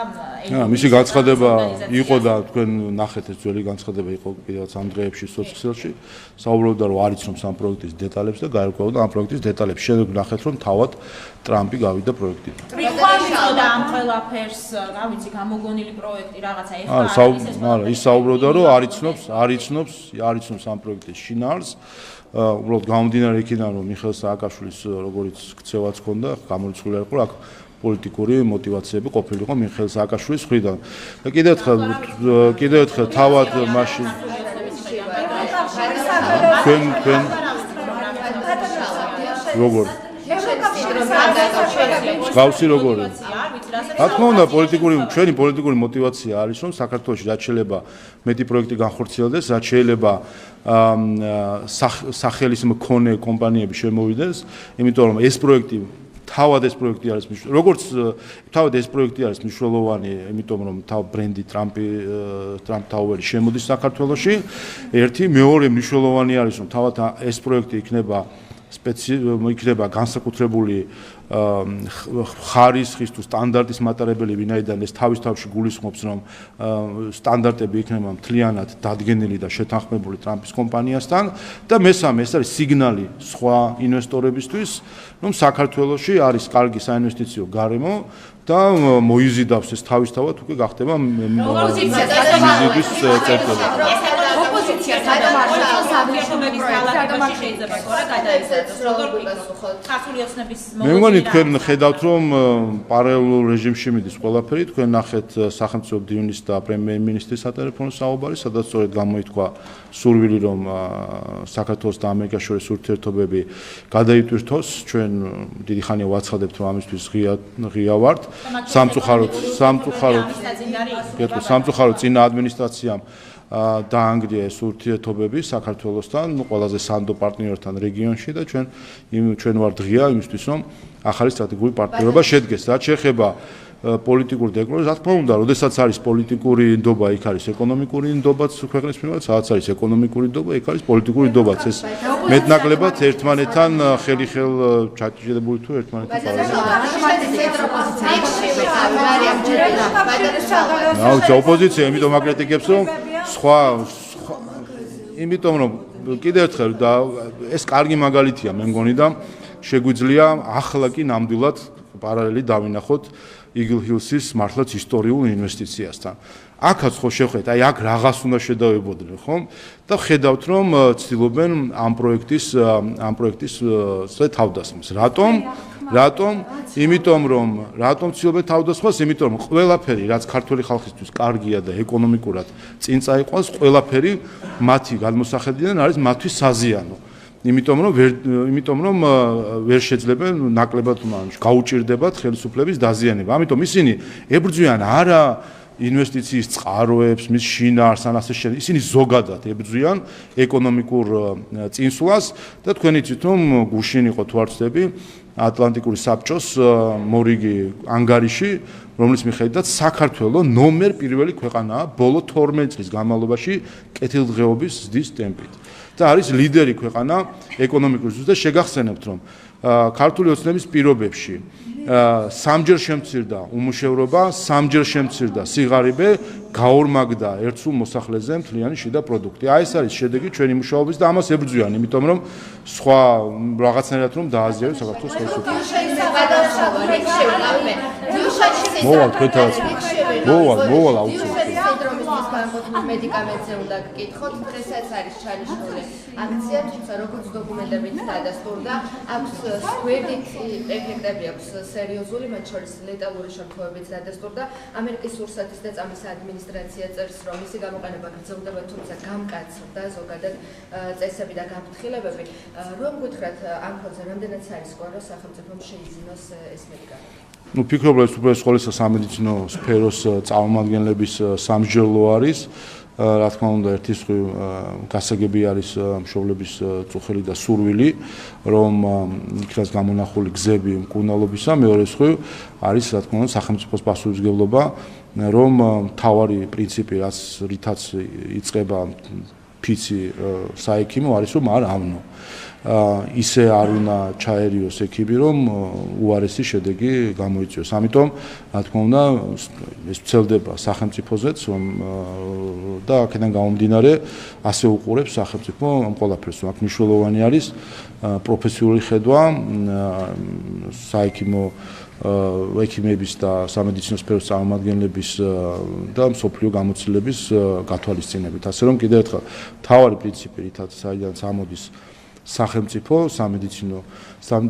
მისი განცხადება იყო და თქვენ ნახეთ ეს ძველი განცხადება იყო კიდევაც ამ დღეებში სოციალში. საუბრობდა რომ არ იცნობს ამ პროექტის დეტალებს და გაერკვეოდა ამ პროექტის დეტალებს. შემდეგ ნახეთ რომ თავად ტრამპი გავიდა პროექტიდან. ტრიუქი ამ ყველაფერს, რა ვიცი, გამოგონილი პროექტი რაღაცა ეხლა არა, ის საუბრობდა რომ არ იცნობს ამ პროექტის შინაარს. უბრალოდ გამომდინარე იქიდან რომ მიხეილ სააკაშვილის როგორც ქცევაც ჰქონდა, გამორიცხული არ იყო, აქ პოლიტიკური мотиваციები ყოფილიყო მიხეილ სააკაშვილის მხრიდან. და კიდევ ერთხელ თავად მაშინ თქვენ როგორ გავსი როგორი? რა თქმა უნდა, ჩვენი პოლიტიკური мотиваცია არის, რომ საქართველოში რაც შეიძლება მეტი პროექტი განხორციელდეს, რაც შეიძლება სახელის მქონე კომპანიები შემოვიდეს, იმიტომ რომ ეს პროექტი თავად ეს პროექტი არის მნიშვნელოვანი, იმიტომ რომ ბრენდი ტრამპ ტაუერი შემოდის საქართველოში. ერთი, მეორე მნიშვნელოვანი არის, რომ თავად ეს პროექტი იქნება განსაკუთრებული ხარისხის თუ სტანდარტის მატარებელი, ვინაიდან ეს თავში გულისხმობს, რომ სტანდარტები იქნება მთლიანად დადგენილი და შეთანხმებული ტრამპის კომპანიასთან და მესამე, ეს არის სიგნალი სხვა ინვესტორებისთვის, რომ საქართველოში არის კარგი საინვესტიციო გარემო და მოიზიდავს ეს თავისთავად უკვე გახდება მიზიდის წერტილი. ოპოზიცია საერთაშორისო ძალადობაში შეიძლება თორე გადაიცადოს როგორ ფიქრობთ? ქართული ოცნების მე მგონი თქვენ ხედავთ რომ პარალელურ რეჟიმში მიდის ყველაფერი, თქვენ ნახეთ სახელმწიფო მდივნის და პრემიერ-მინისტრის სატელეფონო საუბარი, სადაც სწორედ გამოითქვა სურვილი რომ საქართველოს და ამერიკას შორის ურთიერთობები გადაიტვირთოს. ჩვენ დიდი ხანია ვაცხადებთ რომ ამისთვის ღია ვართ. სამწუხაროდ წინა ადმინისტრაციამ დაანგრია ეს ურთიერთობები საქართველოსთან, ყველაზე სანდო პარტნიორთან რეგიონში და ჩვენ ვართ ღია იმისთვის, რომ ახალი სტრატეგიული პარტნიორობა შედგეს. რაც შეეხება პოლიტიკურ დეკლარაციას, რა თქმა უნდა, როდესაც არის პოლიტიკური ნდობა, იქ არის ეკონომიკური ნდობაც ქვეყნის მიმართ, სადაც არის ეკონომიკური ნდობა, იქ არის პოლიტიკური ნდობაც. ეს მეტნაკლებად ერთმანეთთან ხელი-ხელ ჩაჭიდებული თუ ერთმანეთთან პარალელურად. ოპოზიცია იმიტომ აკრიტიკებს, რომ იმიტომ რომ კიდევ ერთხელ და ეს კარგი მაგალითია მე მგონი და შეგვიძლია ახლა კი ნამდვილად პარალელი დავინახოთ Eagle Hills-ის მართლაც ისტორიულ ინვესტიციასთან. აქაც ხო შევხედეთ, აი აქ რაღაც უნდა შედავებოდნენ, ხომ? და ხედავთ რომ ცდილობენ ამ პროექტის თავდასხმას. რატომ? იმიტომ რომ ცდილობენ თავდასხმას, იმიტომ რომ ყველაფერი რაც ქართული ხალხისთვის კარგია და ეკონომიკურად წინ წაიყვანს, ყველაფერი მათი გადმოსახედიდან არის მათთვის საზიანო. იმიტომ რომ ვერ შეძლებენ ნაკლებად გაუჭირდებათ ხელისუფლების დაზიანება. ამიტომ ისინი ებრძვიან არა ინვესტიციის წყაროებს, მის შინაარსს ან ასე შემდეგ. ისინი ზოგადად ებრძვიან ეკონომიკურ წინსვლას და თქვენ იცით რომ გუშინ იყო თუ არ ვცდები ატლანტიკური საბჭოს მორიგი ანგარიში, რომლის მიხედვითაც საქართველო ნომერ პირველი ქვეყანაა ბოლო 12 წლის განმავლობაში კეთილდღეობის ზრდის ტემპით. და არის ლიდერი ქვეყანა ეკონომიკურ ზრდას და შეგახსენებთ რომ ქართული ოცნების პირობებში სამჯერ შემცირდა უმუშევრობა, სამჯერ შემცირდა სიღარიბე, გაორმაგდა ერთსულ მოსახლეზე მთლიანი შიდა პროდუქტი. აი ეს არის შედეგი ჩვენი მუშაობის და ამას ებრძვიან, იმიტომ რომ სხვა რაღაცნაირად რომ დააზიანოს საქართველოს ხელისუფლებას. მოვალ თქვენთანაც. მოვალ აუცილებლად. სინდრომისთვის განკუთვნილ მედიკამენტზე უნდა გკითხოთ. დღესაც არის ჩანიშნული აქცია, თუმცა როგორც დოკუმენტებით დადასტურდა, აქვს გვერდით ეფექტები აქვს სერიოზული, მათ შორის ლეტალური შემთხვევებიც დადასტურდა. ამერიკის სურსათის და წამლის ადმინისტრაცია წერს, რომ მისი გამოყენება გრძელდება, თუმცა გამკაცრდა ზოგადად წესები და გაფრთხილებები. რომ გითხრათ ამ ფონზე რამდენად საისქოა, რომ სახელმწიფომ შეიძინოს ეს მედიკამენტი? ფიქრობ, რომ უპირველეს ყოვლისა სამედიცინო სფეროს წარმომადგენლების სამსჯელო არის. რა თქმა უნდა, ერთის მხრივ გასაგები არის მშობლების წუხელი და სურვილი, რომ იქნას გამონახული გზები მკურნალობისა, მეორე მხრივ არის რა თქმა უნდა სახელმწიფოს პასუხისმგებლობა, რომ მთავარი პრინციპი, რითაც იწყება ფიცი საექიმო არის, რომ არ ავნო. ისე არ უნდა ჩაერიოს ექიმი, რომ უარესი შედეგი გამოიწვიოს. ამიტომ, რა თქმა უნდა, ეს ვრცელდება სახელმწიფოზეც, და აქედან გამომდინარე, ასე უყურებს სახელმწიფო ამ ყველაფერს. აქ მნიშვნელოვანი არის პროფესიული ხედვა, საექიმო ექიმების და სამედიცინო სფეროს წარმომადგენლების და მსოფლიო გამოცდილების გათვალისწინებით. ასე რომ კიდევ ერთხელ, მთავარი პრინციპი, რითაც საიდანაც ამოდის სახელმწიფო სამედიცინო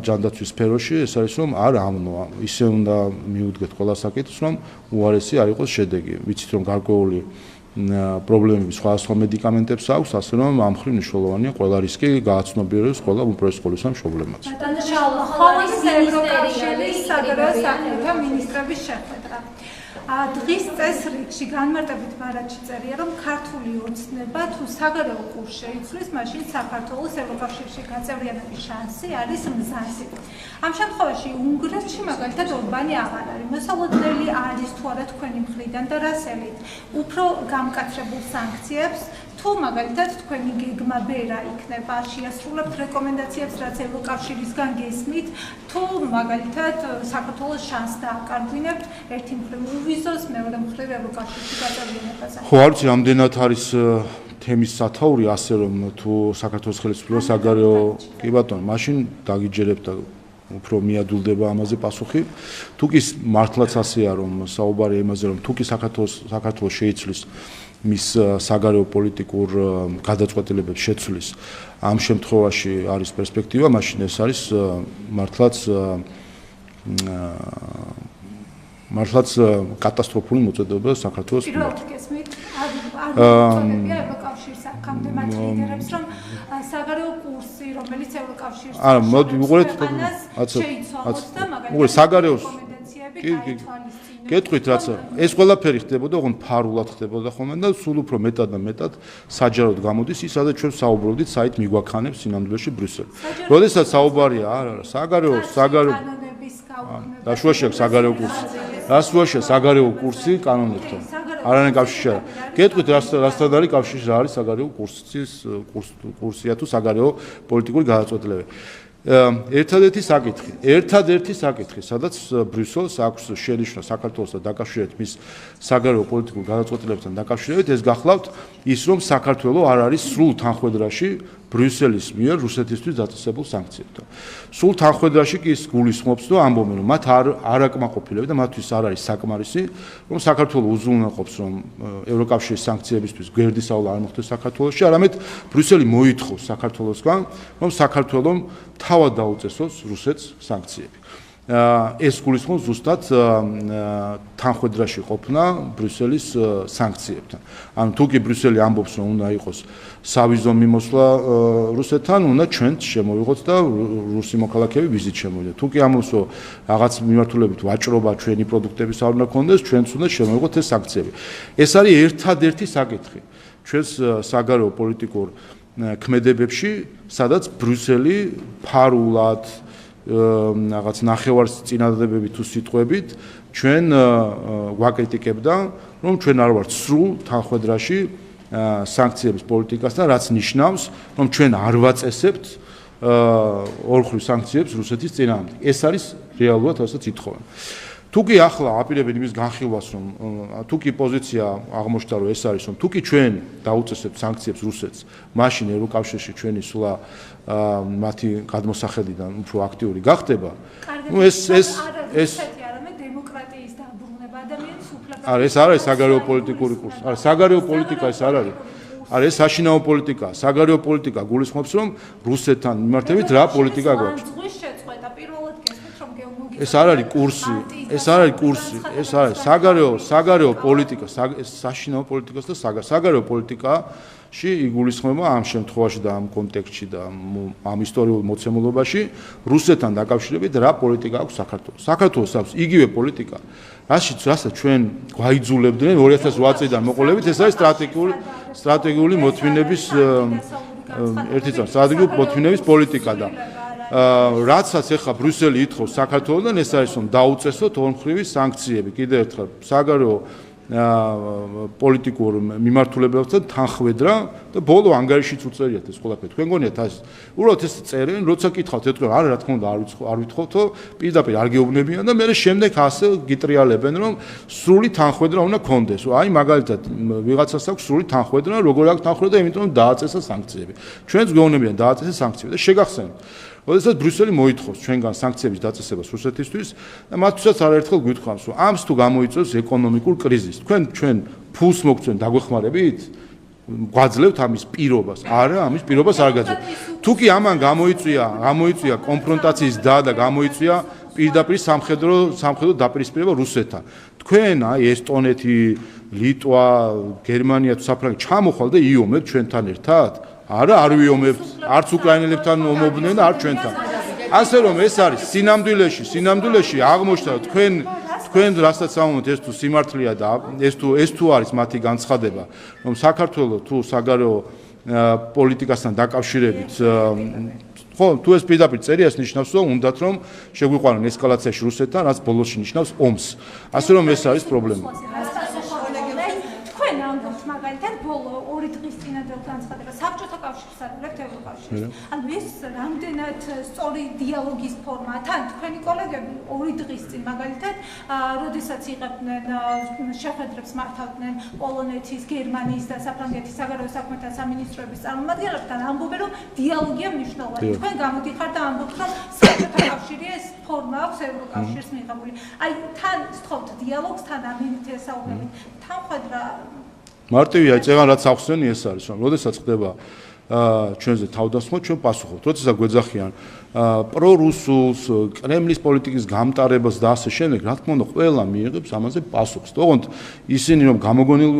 ჯანდაცვის სფეროში, ეს არის რომ არ ავნო. ისე უნდა მიუდგეთ ყველა საკითხს, რომ უარესი არ იყოს შედეგი. ვიცით რომ გარკვეული პრობლემები სხვადასხვა მედიკამენტებს აქვს, ასე რომ ამ მხრივ მნიშვნელოვანია ყველა რისკი გააცნობიეროს ყველა უპირველეს ყოვლისა მშობლებმაც. ხოლმე ევროკავშირის საგარეო საქმეთა მინისტრების შეხვედრა. დღის წესრიგში განმარტებით მარადში წერია, რომ ქართული ოცნება თუ საგარეო კურსს შეიცვლის, მაშინ საქართველოს ევროკავშირში გაწევრიანების შანსი არის მზაზე. ამ შემთხვევაში უნგრეთში მაგალითად ორბანი აღარ არის. მოსალოდნელი არის თუ არა თქვენი მხრიდან და რასელით უფრო გამკაცრებულ სანქციებს თუ მაგალითად თქვენი გეგმა ბერა იქნება, შეასრულებთ რეკომენდაციებს, რაც ევროკავშირისგან გესმით, თუ მაგალითად საქართველოს შანსს დააკარგვინებთ ერთი მხრივ უვიზოს, მეორე მხრივ ევროკავშირში გაწევრიანებაზე. ხო, არ ვიცი, რამდენად არის თემის სათაური, ასე რომ თუ საქართველოს ხელისუფლება საგარეო, კი ბატონო, მაშინ დაგიჯერებთ და უფრო მიადვილდება ამაზე პასუხი. თუკი მართლაც ასეა, რომ საუბარი იმაზე, რომ თუკი საქართველოს შეიცვლის მის საგარეო პოლიტიკურ გადაწყვეტილებებს შეცვლის, ამ შემთხვევაში არის პერსპექტივა, მაშინ ეს არის მართლაც კატასტროფული მოწოდება საქართველოს მიმართ. გესმით? არ ევროკავშირს აქამდე მათ ლიდერებს, რომ საგარეო კურსი, რომელიც ევროკავშირს არა, მოდი ვუყურეთ, შეიცვალოს და უყურეთ საგარეოს რეკომენდაციები გაითვალისწინოს. გეტყვით რაცა ეს ყველაფერი ხდებოდა, ოღონდ ფარულად ხდებოდა ხოლმე და სულ უფრო მეტად და მეტად საჯაროდ გამოდის ის, სადაც ჩვენ საუბრობდით, საით მიგვაქანებს სინამდვილეში ბრიუსელი. როდესაც საუბარია, არა, საგარეო კანონების გაუქმება. და შუაში აქვს საგარეო კურსი. რას შუაშია საგარეო კურსი კანონებთან? არანაირ კავშირი არა. გეტყვით რასთან არის კავშირი, რა არის საგარეო კურსია თუ საგარეო პოლიტიკური გადაწყვეტილებები. ერთადერთი საკითხი, სადაც ბრიუსელს აქვს შენიშვნა საქართველოს და დაკავშირებით მის საგარეო პოლიტიკურ გადაწყვეტილებებთან დაკავშირებით, ეს გახლავთ ის, რომ საქართველოს არ არის სრულ თანხმედრაში ბრიუსელის მიერ რუსეთისთვის დაწესებულ სანქციებთან. სულ თანხმედრაში კი ის გულისხმობს, რომ ამბობენ, რომ მათ არ აკმაყოფილებს და მათთვის არ არის საკმარისი, რომ საქართველოს უზრუნველყოფს, რომ ევროკავშირის სანქციებისთვის გვერდისავლა არ მოხდეს საქართველოში, არამედ ბრიუსელი მოითხოვს საქართველოსგან, რომ საქართველოს თავად დაუწესოს რუსეთს სანქციები. ეს გულისხმობს ზუსტად თანხმედრაში ყოფნა ბრიუსელის სანქციებთან. ანუ თუ კი ბრიუსელი ამბობს, რომ უნდა იყოს სავიზო მიმოსვლა რუსეთთან, უნდა ჩვენც შემოვიღოთ და რუსი მოქალაქეები ვიზით შემოვიდნენ. თუ კი ამბობს, რომ რაღაც მიმართულებით ვაჭრობა ჩვენი პროდუქტების არ უნდა გქონდეს, ჩვენც უნდა შემოვიღოთ ეს სანქციები. ეს არის ერთადერთი საკითხი ჩვენს საგარეო პოლიტიკურ ქმედებებში, სადაც ბრიუსელი ფარულად რაღაც ნახევარს წინადადებები თუ სიტყვებით ჩვენ გვაკრიტიკებდა, რომ ჩვენ არ ვართ სრულ თანხმედრაში სანქციების პოლიტიკასთან, რაც ნიშნავს, რომ ჩვენ არ ვაწესებთ ორმხრივ სანქციებს რუსეთის წინააღმდეგ. ეს არის რეალურად რასაც ითხოვენ. თუკი ახლა აპირებენ იმის განხილვას, რომ თუკი პოზიცია აღმოჩნდა, რომ ეს არის, რომ თუკი ჩვენ დაუწესებთ სანქციებს რუსეთს, მაშინ ევროკავშირში ჩვენი სულა მათი გადმოსახედიდან უფრო აქტიური გახდება. ეს არამედ დემოკრატიის დაბრუნება, ადამიანის უფლებების არა ეს არ არის საგარეო პოლიტიკური კურსი. არა საგარეო პოლიტიკა ეს არ არის. არა ეს საშინაო პოლიტიკაა. საგარეო პოლიტიკა გულისხმობს რომ რუსეთთან მიმართებით რა პოლიტიკა გვაქვს. ეს არ არის კურსი, ეს არ არის კურსი, ეს არის საგარეო პოლიტიკა, საშინაო პოლიტიკას და საგარეო პოლიტიკაში იგულისხმება ამ შემთხვევაში და ამ კონტექსტში და ამ ისტორიულ მოცემულობაში რუსეთთან დაკავშირებით რა პოლიტიკა აქვს საქართველოს. საქართველოს აქვს იგივე პოლიტიკა, რასაც ჩვენ გვაიძულებდნენ 2008 წლიდან მოყოლებით, ეს არის სტრატეგიული მოთმინების სტრატეგიული მოთმინების პოლიტიკა და რაცაც ახლა ბრიუსელი ითხოვს საქართველოსთან ეს არის რომ დაუწესოთ ორმხრივი სანქციები კიდევ ერთხელ საგარეო პოლიტიკურ მიმართულებებთან თანხwebdriver და ბოლო ანგარიშიც უწერიათ ეს ყველაფერი თქვენ გონიათ ეს უბრალოდ ეს წერენ როცა კითხავთ ეთქვენ არა რა თქმა უნდა არ ვითხოვთო პირდაპირ არ გეუბნებიან და მე შემდეგ ასე გიტრიალებენ რომ სრული თანხwebdriver უნდა კონდეს აი მაგალითად ვიღაცას აქვს სრული თანხwebdriver როგორ აქვს თანხwebdriver იმიტომ რომ დააწესა სანქციები ჩვენც გეუბნებიან დააწესა სანქციები და შეგახსენებთ როდესაც ბრიუსელი მოითხოვს ჩვენგან სანქციების დაწესებას რუსეთისთვის და მათთვისაც არაერთხელ გვითხოვს რომ ამს თუ გამოიწვევს ეკონომიკურ კრიზისს ჩვენ ფულს მოგცემთ დაგვეხმარებით გვაძლევთ ამის პირობას არა ამის პირობას არ გაძლევთ თუ კი ამან გამოიწვია კონფრონტაციის და გამოიწვია პირდაპირ სამხედრო დაპირისპირება რუსეთთან თქვენ აი ესტონეთი ლიტვა გერმანია თუ საფრანგეთი ჩამოხვალ და იომებთ ჩვენთან ერთად არა არ ვიომებთ არც უკრაინელებთან ომობდნენ და არც ჩვენთან ასე რომ ეს არის სინამდვილეში აღმოჩნდა თქვენ რასაც ამობთ ეს თუ სიმართლეა და ეს თუ არის მათი განცხადება რომ საქართველოს თუ საგარეო პოლიტიკასთან დაკავშირებით ხო თუ ეს პირდაპირ წერია ეს ნიშნავს რომ უნდათ რომ შეგვიყვანონ ესკალაციაში რუსეთთან რაც ბოლოსში ნიშნავს ომს ასე რომ ეს არის პრობლემა თქვენ ამბობთ მაგალითად ბოლო 2 დღის წინანდელ განცხადება საბჭოთა კავშირს ადვილებთ ევროკავშირს ანუ ეს რამდენად სწორი დიალოგის ფორმაა თან თქვენი კოლეგები 2 დღის წინ მაგალითად როდესაც იღებდნენ შეხვედრებს მართავდნენ პოლონეთის, გერმანიის და საფრანგეთის საგარეო საქმეთა სამინისტროების წარმომადგენლებთან ამბობენ რომ დიალოგია მნიშვნელოვანი თქვენ გამოდიხართ და ამბობთ რომ საბჭოთა კავშირი ეს ფორმა აქვს ევროკავშირს მიღებული აი თან სწორთ დიალოგს თან ამით ესაუბრებით თან ხვედრა მარტივია წეგან რაც ახსენი ეს არის რომ როდესაც ხდება ჩვენზე თავდასხმა ჩვენ პასუხობთ როდესაც გვეძახიან პრორუსულს კრემლის პოლიტიკის გამტარებას და ასე შემდეგ რა თქმა უნდა ყველა მიიღებს ამაზე პასუხს თუმცა ისინი რომ გამოგონილ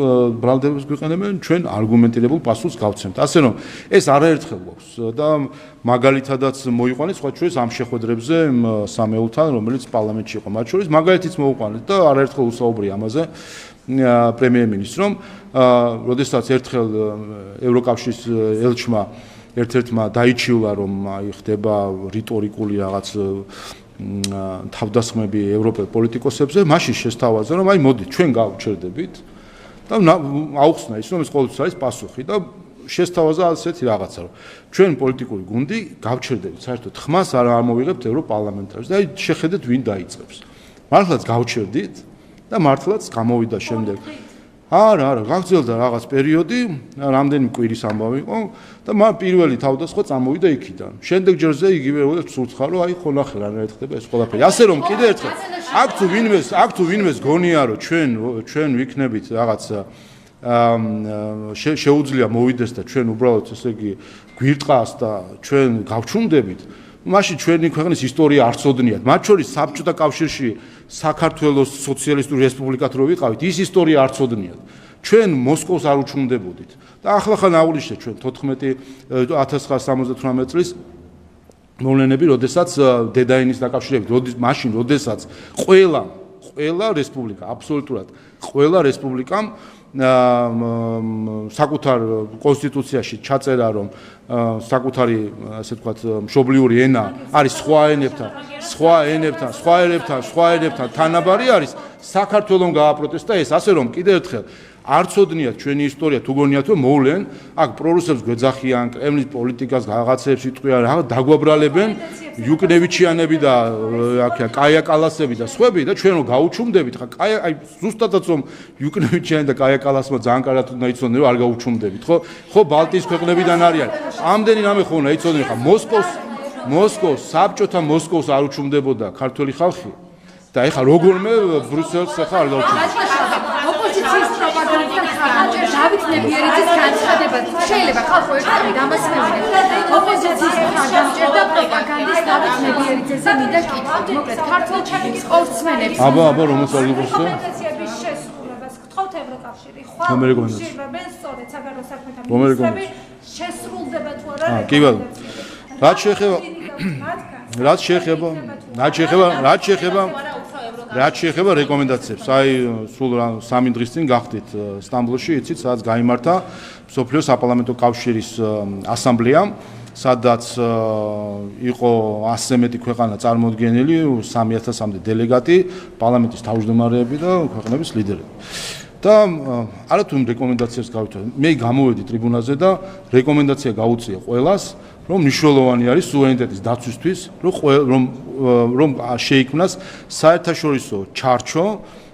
ბრალდებებს გვიყენებენ ჩვენ არგუმენტირებულ პასუხს გავცემთ ასე რომ ეს არაერთხელ გვაქვს და მაგალითადაც მოიყვანეს სხვა ჩვენს ამ შეხვედრებზე სამეულთან რომელიც პარლამენტში იყო მათ შორის მაგალითიც მოუყვანეთ და არაერთხელ უსაუბრია ამაზე პრემიერ-მინისტრომ როდესაც ერთხელ ევროკავშირის ელჩმა ერთ-ერთმა დაიჩიულა რომ აი ხდება რიტორიკული რაღაც თავდასხმები ევროპელ პოლიტიკოსებზე მაშინ შესთავაზა რომ აი მოდით ჩვენ გავჩერდებით და აუხსნა ის რომ ეს ყოველთვის არის პასუხი და შესთავაზა ასეთი რაღაცა რომ ჩვენ პოლიტიკური გუნდი გავჩერდებით საერთოდ ხმას არ ამოვიღებთ ევროპარლამენტარებს და აი შეხედეთ ვინ დაიწყებს მართლაც გავჩერდით და მართლაც გამოვიდა შემდეგ არა გაგრძელდა რაღაც პერიოდი რამდენი კვირის ამბავი იყო და პირველი თავდასხმა წამოვიდა იქიდან შემდეგ ჯერზე იგივე როგორც სულცხა რომ აი ხო ნახე რა ხდება ეს ყველაფერი ასე რომ კიდე ერთხელ აქ თუ ვინმეს გონია რომ ჩვენ ვიქნებით რაღაც შეუძლია მოვიდეს და ჩვენ უბრალოდ ესე იგი გვირტყას და ჩვენ გავჩუმდებით მაშინ ჩვენი ქვეყნის ისტორია არ ცოდნიათ მათ შორის საბჭოთა კავშირში საქართველოს სოციალისტური რესპუბლიკად რო ვიყავით ის ისტორია არ ცოდნიათ ჩვენ მოსკოვს არ უჩუმდებოდით და ახლა ნაულიში ჩვენ 1978 წლის მოვლენები როდესაც დედაენის დაკავშირებით მაშინ როდესაც ყველა რესპუბლიკა აბსოლუტურად ყველა რესპუბლიკამ საკუთარ კონსტიტუციაში ჩაწერა რომ საკუთარი ასე ვთქვათ მშობლიური ენა არის სხვა ენებთან თანაბარი არის საქართველოს გააპროტესტა ეს ასე რომ კიდევ ერთხელ არ ცოდნიათ ჩვენი ისტორია თუ გონიათ რომ მოვლენ აქ პრორუსებს გვეძახიან კრემლის პოლიტიკას რაღაცებს იტყვიან რაღაც დაგვაბრალებენ იუკნევიჩიანები და აქა კაია კალასები და სხვები და ჩვენ რომ გაუჩუმდებით ხა აი ზუსტადაც რომ იუკნევიჩიანი და კაია კალასმა ძალიან კარგად უნდა იცოდნენ რომ არ გაუჩუმდებით ხო ბალტიის ქვეყნებიდან არიან ამდენი რამე ხო უნდა იცოდნენ ხა მოსკოვს საბჭოთა მოსკოვს არ უჩუმდებოდა ქართველი ხალხი და ეხა როგორმე ბრიუსელს ახლა არ გაუჩუმდებთ ნებიერიძის განცხადება შეიძლება ხალხო ერთად ამას მევინეთ ოპოზიციის მხარდამჭერდა პროპაგანდის დავით ნებიერიძეზე მინდა კითხოთ მოკლედ ქართულ სპორტსმენებს აბა რომ მოსალოდნელს რეკომენდაციების შესრულებას გთხოვთ ევროკავშირი რომელი რეკომენდაცია? ხვალ სწორედ საგარეო საქმეთა რომელი მინისტრები შესრულდება თუ არა კი ბატონო. რაც შეეხება რეკომენდაციებს, აი სულ 3 დღის წინ გახდით სტამბოლში, იცით, სადაც გაიმართა მსოფლიო საპარლამენტო კავშირის ასამბლეა, სადაც იყო 100-ზე მეტი ქვეყანა წარმოდგენილი, 3000-მდე დელეგატი, პარლამენტის თავმჯდომარეები და ქვეყნების ლიდერები. და არათუ რეკომენდაციებს გავიწევ. მე გამოვედი ტრიბუნაზე და რეკომენდაცია გაუწია ყველას, რომ მნიშვნელოვანი არის სუვერენიტეტის დაცვისთვის, რომ შეიქმნას საერთაშორისო ჩარჩო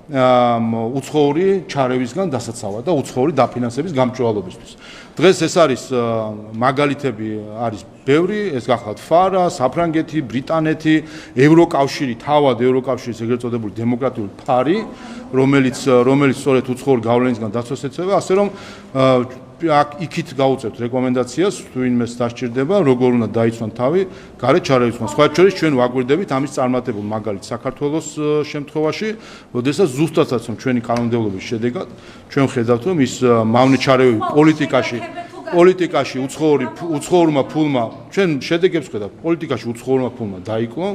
უცხოური ჩარევისგან დასაცავად და უცხოური დაფინანსების გამჭვირვალობისთვის. დღეს ეს არის მაგალითები არის ბევრი, ეს გახლავთ ფარა, საფრანგეთი, ბრიტანეთი, ევროკავშირი, თავად ევროკავშირის ეგრეთ წოდებული დემოკრატიული ფარი, რომელიც სწორედ უცხოური გავლენისგან დაცვას ეწევა, ასე რომ იქით გაუწევთ რეკომენდაციას, თუ ვინმეს დასჭირდება, როგორ უნდა დაიცვან თავი გარეთ ჩარევისგან. სხვა შორის ჩვენ ვაგვირდებით ამის წარმატებულ მაგალითს საქართველოს შემთხვევაში, როდესაც ზუსტადაც ჩვენი კანონმდებლობის შედეგად ჩვენ ხედავთ, რომ ის მავნე ჩარევი პოლიტიკაში უცხოურმა ფულმა ჩვენ შედეგებს ხედავთ, პოლიტიკაში უცხოურმა ფულმა დაიკლო.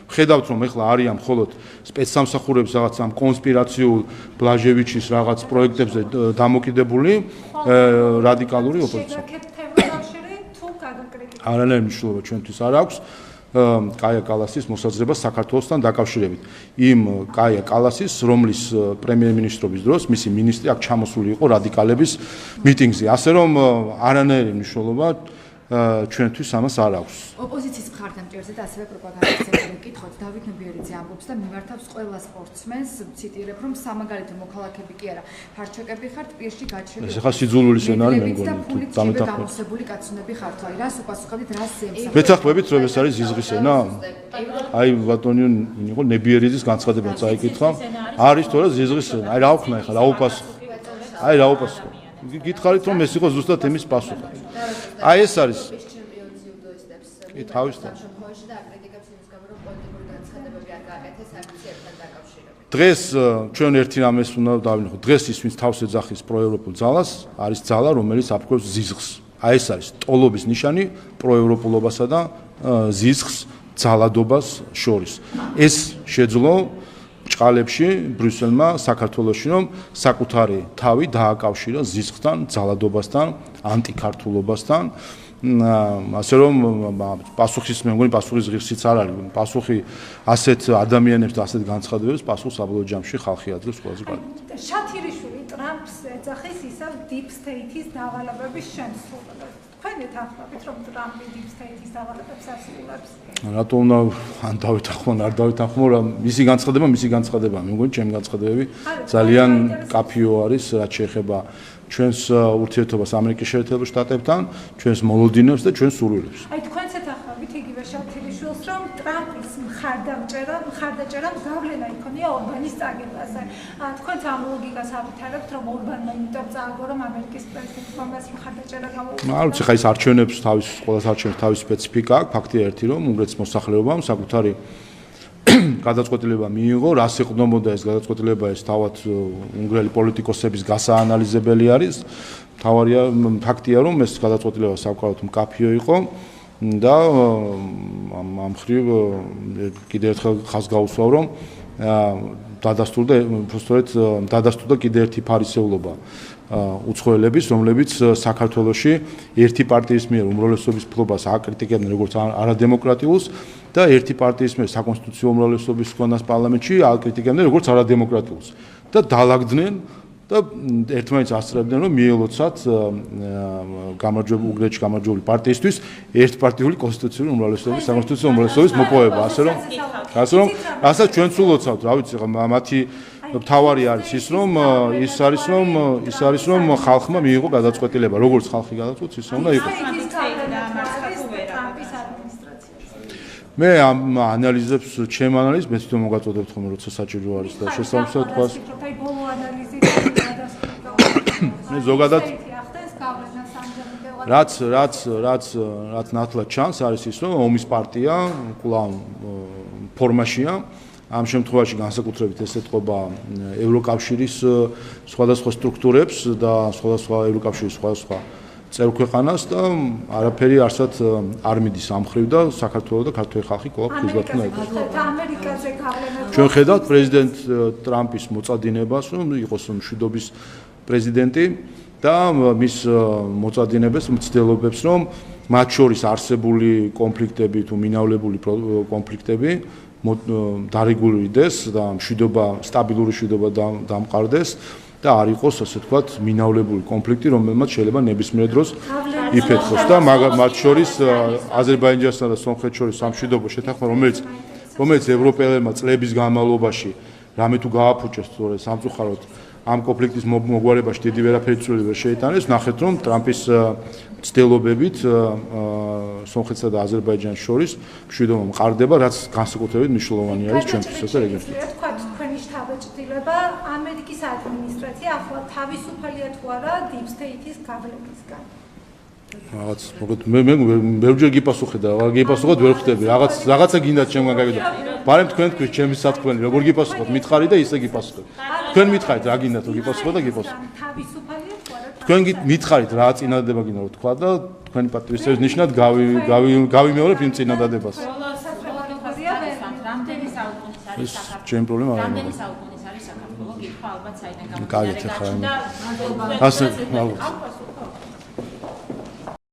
ხედავთ, რომ ეხლა არიან მხოლოდ სპეცსამსახურების რაღაც ამ კონსპირაციულ ბლაჟევიჩის რაღაც პროექტებზე დამოკიდებული რადიკალური ოპოზიცია. არანაირი მნიშვნელობა ჩვენთვის არ აქვს კაია კალასის მოსაზრება საქართველოსთან დაკავშირებით. იმ კაია კალასის, რომლის პრემიერ-მინისტრობის დროს მისი მინისტრი აქ ჩამოსული იყო რადიკალების მიტინგზე. ასე რომ არანაირი მნიშვნელობა ჩვენთვის ამას არ აქვს. ოპოზიციის მხარდამჭერზე და ასევე პროპაგანდისტებზე გითხოთ, დავით ნებიერიძე ამბობს და მიმართავს ყველა სპორტსმენს, ციტირებ, რომ სამაგალითო მოქალაქეები კი არა, ფარჩაკები ხართ, პირში გაჩრები. ეს ხა სიძულული სცენარი მე მგონი, დამეთანხმებით. გამოსებული კაცუნები ხართ, აი რას უპასუხებთ, რას ემსახურებთ? მეთანხმებით, რომ ეს არის ზიზღის ენა? აი ბატონი იყო ნებიერიძის განცხადება წაიკითხა. არის თორე ზიზღის ენა. აი რა ვქნა ხა, რა უპასუხო? აი რა უპასუხო? გითხარით რომ ეს იყო ზუსტად იმის პასუხი. აი ეს არის ჩემპიონი ძიუდოისტებს. კი თავისთავად. შემთხვევაში და აკრიტიკებს იმის გამო რომ პოლიტიკური განცხადებები არ გააკეთეს აქციებთან დაკავშირებით. დღეს ჩვენ ერთი რამეს უნდა დავინახოთ. დღეს ის ვინც თავს ეძახის პროევროპულ ძალას, არის ძალა, რომელიც აფრქვევს ზიზღს. აი ეს არის ტოლობის ნიშანი პროევროპულობასა და ზიზღს ძალადობას შორის. ეს შეძლო ჭყალებში ბრიუსელმა საქართველოში რომ საკუთარი თავი დააკავშირა ზიზღთან, ძალადობასთან, ანტიქართულობასთან. ასე რომ პასუხის მე მგონი პასუხის ღირსიც არ არის. პასუხი ასეთ ადამიანებს და ასეთ განცხადებებს პასუხს საბოლოო ჯამში ხალხი ადგილს ყველაზე კარგად. შათირიშვილი ტრამპს ეძახის ისა deep state-ის დავალებების შემსრულებლად. თქვენ ეთანხმებით რომ ტრამპი deep state-ის დავალებებს ასრულებს? რატო უნდა ან დავითანხმო, არ დავითანხმო, რა მისი განცხადება, მე მგონი ჩემი განცხადებები ძალიან კაფიო არის, რაც შეეხება ჩვენს ურთიერთობას ამერიკის შეერთებულ შტატებთან, ჩვენს მოლოდინებს და ჩვენს სურვილებს. აი თქვენც ეთანხმებით იგივე შათირიშვილს რომ ტრამპის მხარდაჭერა გავლენა იქონია ორბანის წაგებაზე. თქვენც ამ ლოგიკას ავითარებთ რომ ორბანმა იმიტომ წააგო რომ ამერიკის პრეზიდენტმა მას მხარდაჭერა გამოუწია. არ ვიცი, ხა ის არჩევნებს ყოველს არჩევნებს თავის სპეციფიკა აქვს, ფაქტია ერთი რომ უნგრეთის მოსახლეობამ საკუთარი გადაწყვეტილება მიიღო, რას ეყრდნობოდა ეს გადაწყვეტილება, ეს თავად უნგრელი პოლიტიკოსების გასაანალიზებელი არის. თავარია ფაქტია რომ ეს გადაწყვეტილება საკმაოდ მკაფიო იყო და ამ მხრივ კიდევ ერთხელ ხაზს გაუსვავ რომ დადასტურდა კიდევ ერთი ფარისეულობა უცხოელების, რომლებიც საქართველოში ერთი პარტიის მიერ უმრავლესობის ფლობას აკრიტიკებდნენ როგორც არადემოკრატიულს და ერთი პარტიის მიერ საკონსტიტუციო უმრავლესობის ქონას პარლამენტში აკრიტიკებდნენ როგორც არადემოკრატიულს და დაალაგდნენ და ერთმანეთს ასწრებდნენ რომ მიელოცათ უნგრეთში გამარჯვებული პარტიისთვის ერთპარტიული კონსტიტუციური უმრავლესობის საკონსტიტუციო უმრავლესობის მოპოვება, ასე რომ რასაც ჩვენ სულოცავთ, რა ვიცი, მათი თავარი არის ის რომ ხალხმა მიიღო გადაწყვეტილება, როგორც ხალხი გადაწყვეტს, ის უნდა იყოს. მე ამ ანალიზებს, ჩემ ანალიზს მე თვითონ მოგაწოდებთ ხოლმე, როცა საჭირო არის და შესაბამისად თქვას. მე ზოგადად რაც ნათლად ჩანს არის ის, რომ ომის პარტია კვლავ ფორმაშია. ამ შემთხვევაში განსაკუთრებით ეს ეთყობა ევროკავშირის სხვადასხვა სტრუქტურებს და სხვადასხვა ევროკავშირის სხვადასხვა წევრ ქვეყანას და არაფერი არსად არ მიდის ამ მხრივ და საქართველოს და ქართული ხალხი კვლავ ხიზბათნა ეკოს. ამერიკაზე გავლენა. ჩვენ ხედავთ პრეზიდენტ ტრამპის მოწადინებას, რომ იყოს მშვიდობის პრეზიდენტი და მის მოწადინებას, მცდელობებს, რომ მათ შორის არსებული კონფლიქტები თუ მინავლებული კონფლიქტები დარეგულირდეს და მშვიდობა, სტაბილური მშვიდობა დამყარდეს და არ იყოს, ასე ვთქვათ, მინავლებული კონფლიქტი, რომელმაც შეიძლება ნებისმიერ დროს იფეთქოს და მათ შორის აზერბაიჯანსა და სომხეთს შორის სამშვიდობო შეთანხმება, რომელიც ევროპელებმა წლების განმავლობაში რამე თუ გააფუჭეს, თორე სამწუხაროდ ამ კონფლიქტის მოგვარებაში დიდი ვერაფერი წვლილი ვერ შეიტანეს. ნახეთ, რომ ტრამპის ცდილობებით სომხეთსა და აზერბაიჯანს შორის მშვიდობა მყარდება, რაც განსაკუთრებით მნიშვნელოვანი არის ჩვენთვისაც და რეგიონისთვის. თქვა თქვენი შთაბეჭდილება ამერიკის ადმინისტრაცია ახლა თავისუფალია თუ არა Deep State-ის გავლენისგან. რაღაც მოგეთ მე ბევრჯერ გიპასუხე და რა გიპასუხოთ ვერ ხვდები. რაღაცა გინდათ ჩემგან გაიგეთ. ბარემ თქვენ თქვით ჩემი სათქმელი როგორ გიპასუხოთ მითხარი და ისე გიპასუხეთ. თქვენ მითხარით რა გინდათ რომ გიპასუხოთ და გიპასუხოთ. თავისუფალია თუ არა? თქვენ მითხარით რა წინადადება გინდა რომ თქვა და თქვენი პატივისცემის ნიშნად გავიმეორებ იმ წინადადებას. რამდენი საუკუნის არის საქართველო? ჩემი პრობლემა არ არის. რამდენი საუკუნის არის საქართველო? გითხა ალბათ საიდან კარგით, ახლა. გამოიყენება. ასე, ალბათ.